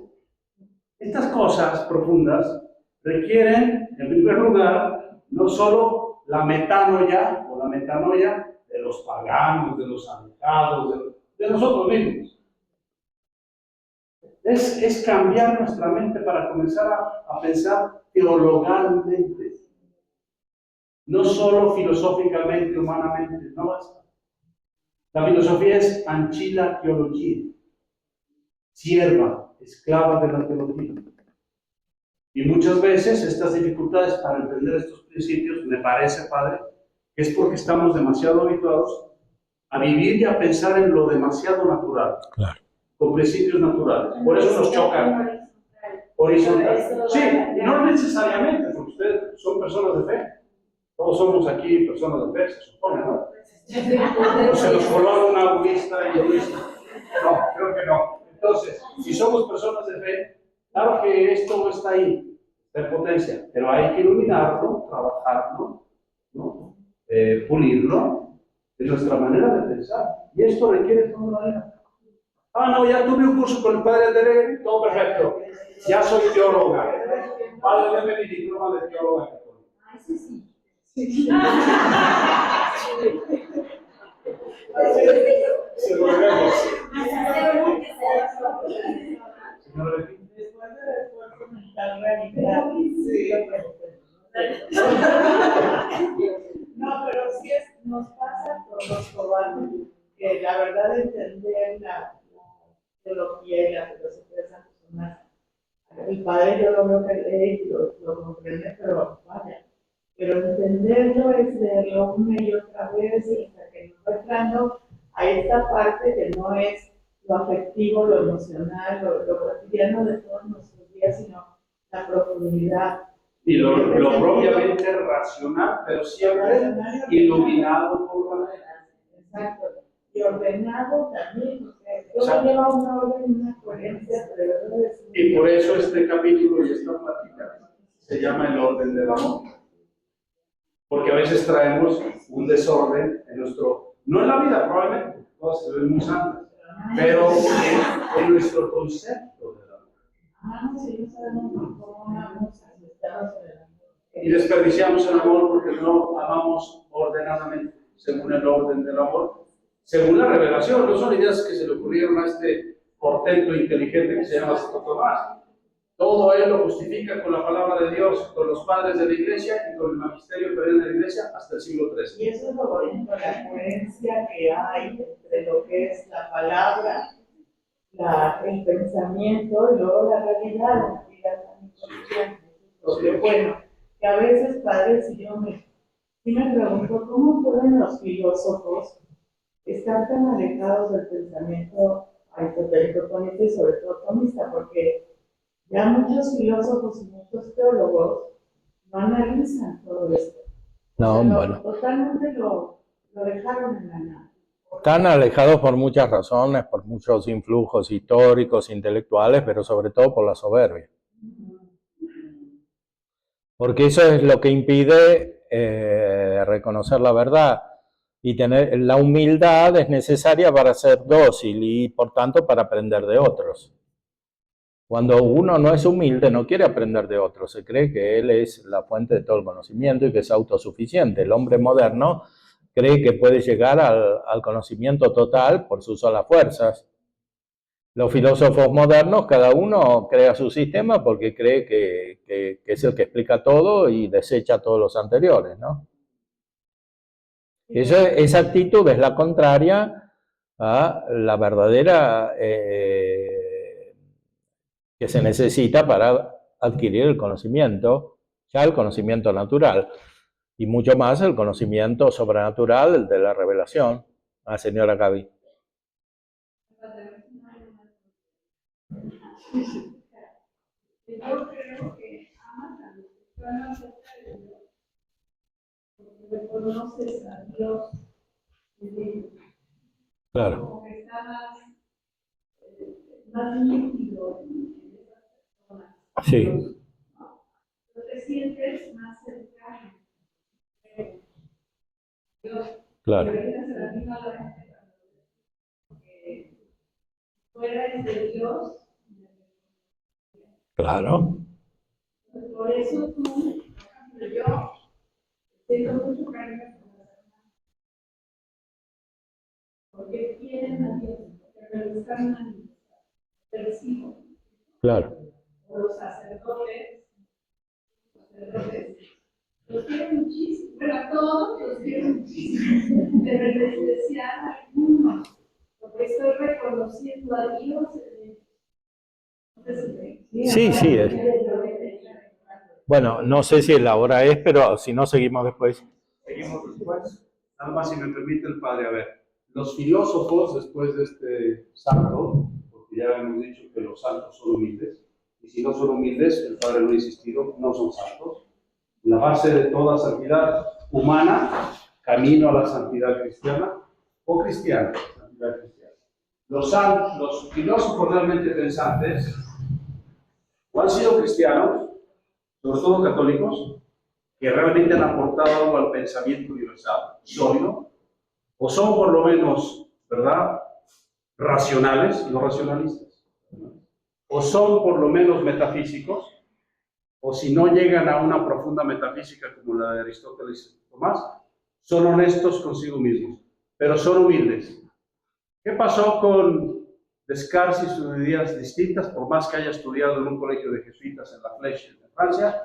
D: estas cosas profundas requieren, en primer lugar, no solo la metanoia o la metanoia de los paganos, de los alejados, de nosotros mismos, Es cambiar nuestra mente para comenzar a pensar teologalmente. No solo filosóficamente, humanamente, no basta. La filosofía es anchila teología, sierva, esclava de la teología. Y muchas veces estas dificultades para entender estos principios, me parece, Padre, que es porque estamos demasiado habituados a vivir y a pensar en lo demasiado natural,
A: Claro.
D: con principios naturales. Por eso nos chocan. Horizontal. Sí, y no necesariamente, porque ustedes son personas de fe. Todos somos aquí personas de fe, se supone, ¿no? O se nos coló una budista y budista. No, creo que no. Entonces, si somos personas de fe, claro que esto no está ahí, está en potencia, pero hay que iluminarlo, trabajarlo, ¿no? Pulirlo de nuestra manera de pensar. Y esto requiere toda la vida. Ah, no, ya tuve un curso con el padre André, todo perfecto. Ya soy teóloga. Padre, déme mi diploma de teóloga católica.
F: Ay, sí, sí.
D: Se lo debemos. Señora Betty.
C: Después del esfuerzo mental realizado, sí. No, pero sí nos pasa con los cobardes, que la verdad entender la teología y la filosofía de San Tomás, el padre yo lo veo que lee y lo comprende, pero vaya, pero entenderlo es leerlo una y otra vez y hasta que nos va entrando a esta parte que no es lo afectivo, lo emocional, lo cotidiano de todos nuestros días, sino la profundidad.
D: Y lo propiamente racional, pero siempre iluminado por la fe.
C: Exacto. Y ordenado también, porque todo lleva una orden y una coherencia, pero
D: y por eso este capítulo y esta plática se llama el orden del amor. Porque a veces traemos un desorden en nuestro, no en la vida probablemente, todas se ven muy santas, pero en nuestro concepto del amor.
C: amamos y no sabemos cómo amamos a los estados del amor.
D: Y desperdiciamos el amor porque no amamos ordenadamente, según el orden del amor, según la revelación. No son ideas que se le ocurrieron a este portento inteligente que se llama Santo Tomás. Todo él lo justifica con la palabra de Dios, con los padres de la iglesia y con el magisterio que de la iglesia hasta el siglo XIII.
C: Y eso es lo bonito, la coherencia que hay entre lo que es la palabra, el pensamiento y luego la realidad, la vida tan inconsciente. Porque bueno, que a veces, padres, y yo sí me pregunto, ¿cómo pueden los filósofos estar tan alejados del pensamiento aristotélico, tomista y sobre todo tomista? Porque ya muchos filósofos y muchos teólogos no analizan todo esto.
A: No,
C: O sea,
A: bueno.
C: Totalmente lo dejaron en la nada.
A: Están alejados por muchas razones, por muchos influjos históricos, intelectuales, pero sobre todo por la soberbia. Porque eso es lo que impide reconocer la verdad. Y tener la humildad es necesaria para ser dócil y por tanto para aprender de otros. Cuando uno no es humilde, no quiere aprender de otros, se cree que él es la fuente de todo el conocimiento y que es autosuficiente. El hombre moderno cree que puede llegar al conocimiento total por sus solas fuerzas. Los filósofos modernos, cada uno crea su sistema porque cree que es el que explica todo y desecha todos los anteriores, ¿no? Esa actitud es la contraria a la verdadera que se necesita para adquirir el conocimiento, ya el conocimiento natural, y mucho más el conocimiento sobrenatural de la revelación. A señora Gaby.
B: Yo creo que amas a los que están más cerca de Dios, porque reconoces a Dios en ellos.
A: Claro.
B: Como que está más nítido en esas personas.
A: Sí.
B: Tú te sientes más cercano. Dios,
A: Claro.
B: deberías ser la misma la gente porque fuera de Dios.
A: Claro.
B: Por eso tú, por ejemplo, yo tengo mucho cariño por las hermanas. Porque quieren a Dios, porque me buscan a Dios, percibo.
A: Claro.
B: O los sacerdotes, los quieren muchísimo, bueno, a todos los quieren muchísimo, pero en especial a algunos, porque estoy reconociendo a Dios en ellos.
A: Sí, sí. Bueno, no sé si la hora es, pero si no, seguimos después.
D: Seguimos después. Nada más si me permite el padre, a ver, los filósofos después de este santo, porque ya hemos dicho que los santos son humildes, y si no son humildes, el padre lo ha insistido, no son santos. La base de toda santidad humana, camino a la santidad cristiana, o cristiana, santidad cristiana. Los filósofos realmente pensantes, o han sido cristianos, sobre todo católicos, que realmente han aportado algo al pensamiento universal, sólido, o son por lo menos, ¿verdad?, racionales, no racionalistas, o son por lo menos metafísicos, o si no llegan a una profunda metafísica como la de Aristóteles y Tomás, son honestos consigo mismos, pero son humildes. ¿Qué pasó con Descartes y sus ideas distintas, por más que haya estudiado en un colegio de jesuitas en La Flèche, en Francia?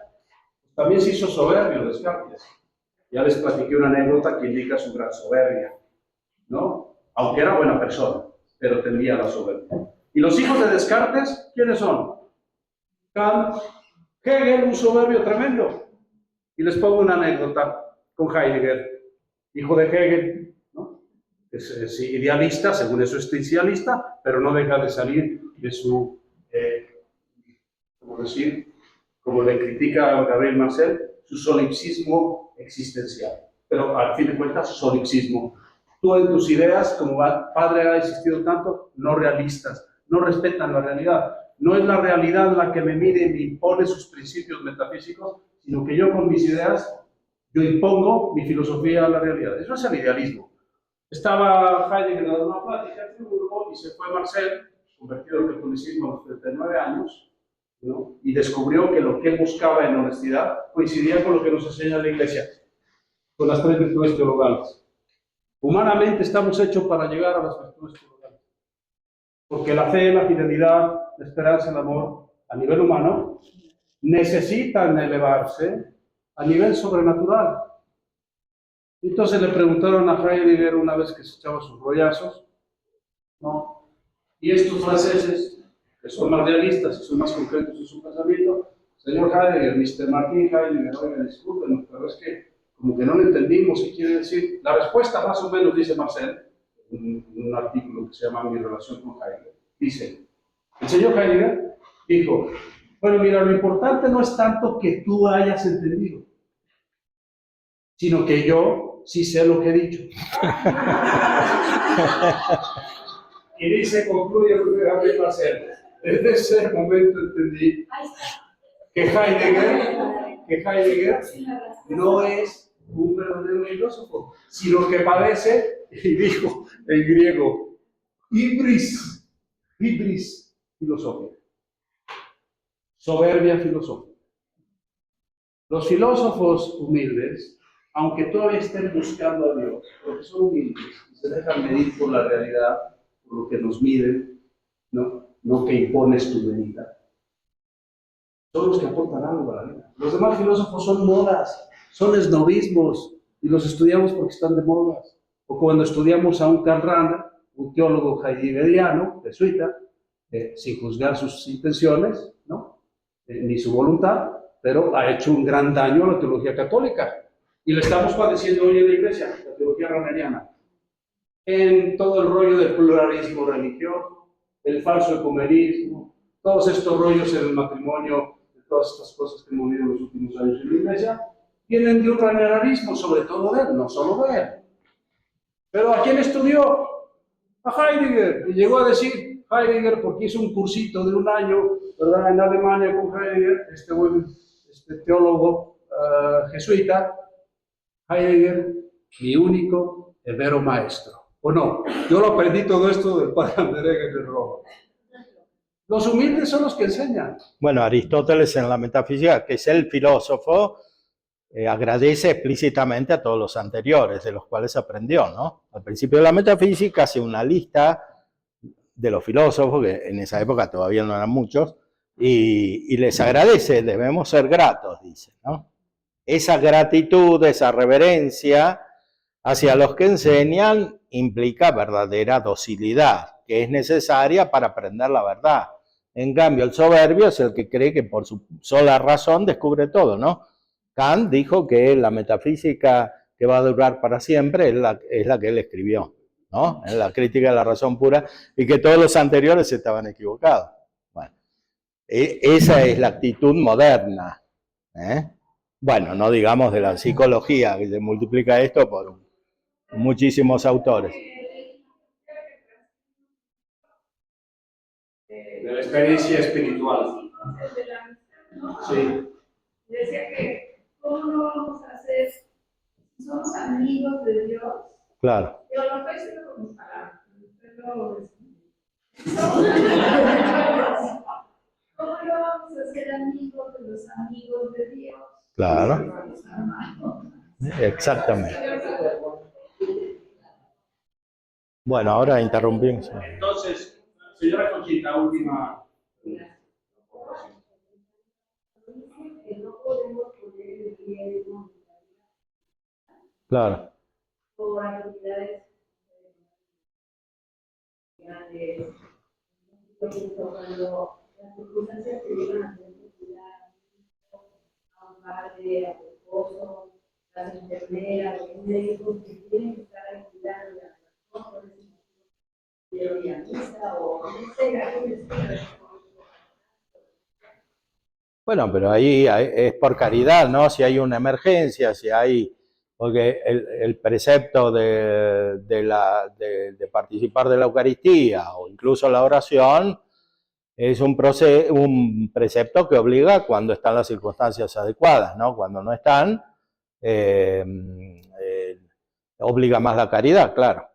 D: También se hizo soberbio Descartes. Ya les platiqué una anécdota que indica su gran soberbia, ¿no? Aunque era buena persona, pero tendía a la soberbia. ¿Y los hijos de Descartes, quiénes son? Kant, Hegel, un soberbio tremendo. Y les pongo una anécdota con Heidegger, hijo de Hegel, ¿no? Es idealista, según eso es idealista, pero no deja de salir de su, ¿cómo decir?, como le critica a Gabriel Marcel, su solipsismo existencial. Pero al fin de cuentas, solipsismo. Tú en tus ideas, como padre ha insistido tanto, no realistas, no respetan la realidad. No es la realidad la que me mide y me impone sus principios metafísicos, sino que yo con mis ideas, yo impongo mi filosofía a la realidad. Eso es el idealismo. Estaba Heidegger dando una plática en Friburgo y se fue Marcel, convertido al catolicismo a los 39 años, ¿no? Y descubrió que lo que él buscaba en honestidad coincidía con lo que nos enseña la Iglesia, con las 3 virtudes teologales. Humanamente estamos hechos para llegar a las virtudes teologales, porque la fe, la fidelidad, la esperanza, el amor, a nivel humano, necesitan elevarse a nivel sobrenatural. Entonces le preguntaron a Heidegger una vez que se echaba sus rollazos, ¿no? Y estos franceses, que son más realistas y son más concretos en su pensamiento, señor Heidegger, Mr. Martín Heidegger, oiga, disculpen, pero es que como que no lo entendimos qué quiere decir. La respuesta más o menos, dice Marcel, en un artículo que se llama Mi relación con Heidegger, dice, el señor Heidegger dijo, bueno, mira, lo importante no es tanto que tú hayas entendido, sino que yo sí sé lo que he dicho. Y dice, concluye Gabriel Marcel, desde ese momento entendí que Heidegger no es un verdadero filósofo, sino que padece, y dijo en griego, hibris filosófica, soberbia filosófica. Los filósofos humildes, aunque todavía estén buscando a Dios, porque son humildes y se dejan medir por la realidad, por lo que nos miden, no que impones tu venida, son los que aportan algo a la vida. Los demás filósofos son modas, son esnovismos, y los estudiamos porque están de modas. O cuando estudiamos a un Karl Rahner, un teólogo heideggeriano, jesuita, sin juzgar sus intenciones, ¿no? Ni su voluntad, pero ha hecho un gran daño a la teología católica. Y lo estamos padeciendo hoy en la Iglesia, la teología rahneriana. En todo el rollo del pluralismo religioso, el falso ecumenismo, todos estos rollos en el matrimonio, de todas estas cosas que hemos vivido en los últimos años en la Iglesia, vienen de un rahneranismo, sobre todo de él, no solo de él. Pero ¿a quién estudió? A Heidegger. Y llegó a decir Heidegger, porque hizo un cursito de un año, ¿verdad?, en Alemania con Heidegger, este teólogo jesuita, Heidegger, mi único y vero maestro. ¿O no? Yo lo aprendí todo esto del padre Anderegger de Roma. Los humildes son los que enseñan.
A: Bueno, Aristóteles en la metafísica, que es el filósofo, agradece explícitamente a todos los anteriores, de los cuales aprendió, ¿no? Al principio de la metafísica hace una lista de los filósofos, que en esa época todavía no eran muchos, y les agradece, debemos ser gratos, dice, ¿no? Esa gratitud, esa reverencia hacia los que enseñan implica verdadera docilidad, que es necesaria para aprender la verdad. En cambio, el soberbio es el que cree que por su sola razón descubre todo, ¿no? Kant dijo que la metafísica que va a durar para siempre es la que él escribió, ¿no? En la crítica de la razón pura, y que todos los anteriores estaban equivocados. Bueno, esa es la actitud moderna, ¿eh? Bueno, no digamos de la psicología, que se multiplica esto por muchísimos autores.
D: De la experiencia espiritual. Sí.
B: Decía que, ¿cómo no vamos a hacer? Somos amigos de Dios.
A: Claro.
B: Yo lo estoy diciendo con mis palabras. Somos amigos de Dios. ¿Cómo no vamos a ser amigos de los amigos de Dios?
A: Claro. Exactamente. Bueno, ahora interrumpimos.
D: Entonces, señora Conchita, última.
A: Claro.
C: Por actividades grandes, cuando las circunstancias que llegan a tener que cuidar a un padre, a un esposo, las enfermeras, los médicos que tienen que estar ahí cuidando a las personas, de orientista o no sé,
A: Bueno, pero ahí es por caridad, ¿no? Si hay una emergencia, si hay... Porque el precepto de participar de la Eucaristía o incluso la oración es un precepto que obliga cuando están las circunstancias adecuadas, ¿no? Cuando no están, obliga más la caridad, claro.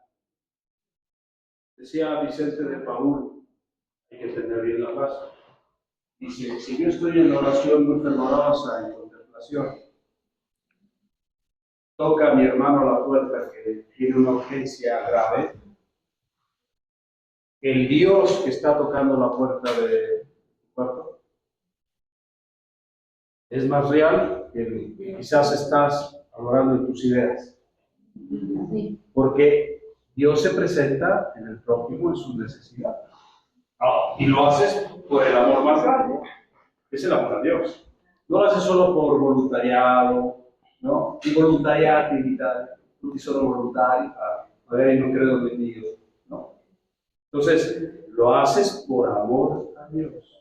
D: Decía Vicente de Paúl, hay que tener bien la paz. Dice, si yo estoy en oración muy fervorosa, en contemplación, toca a mi hermano a la puerta que tiene una urgencia grave, el Dios que está tocando la puerta de tu cuarto es más real que el que quizás estás adorando en tus ideas. Porque Dios se presenta en el prójimo en su necesidad. Y lo haces por el amor más grande, que es el amor a Dios. No lo haces solo por voluntariado, ¿no? Y voluntariado, actividad, tutti sono volontari, magari non credo en Dios, ¿no? Entonces, lo haces por amor a Dios.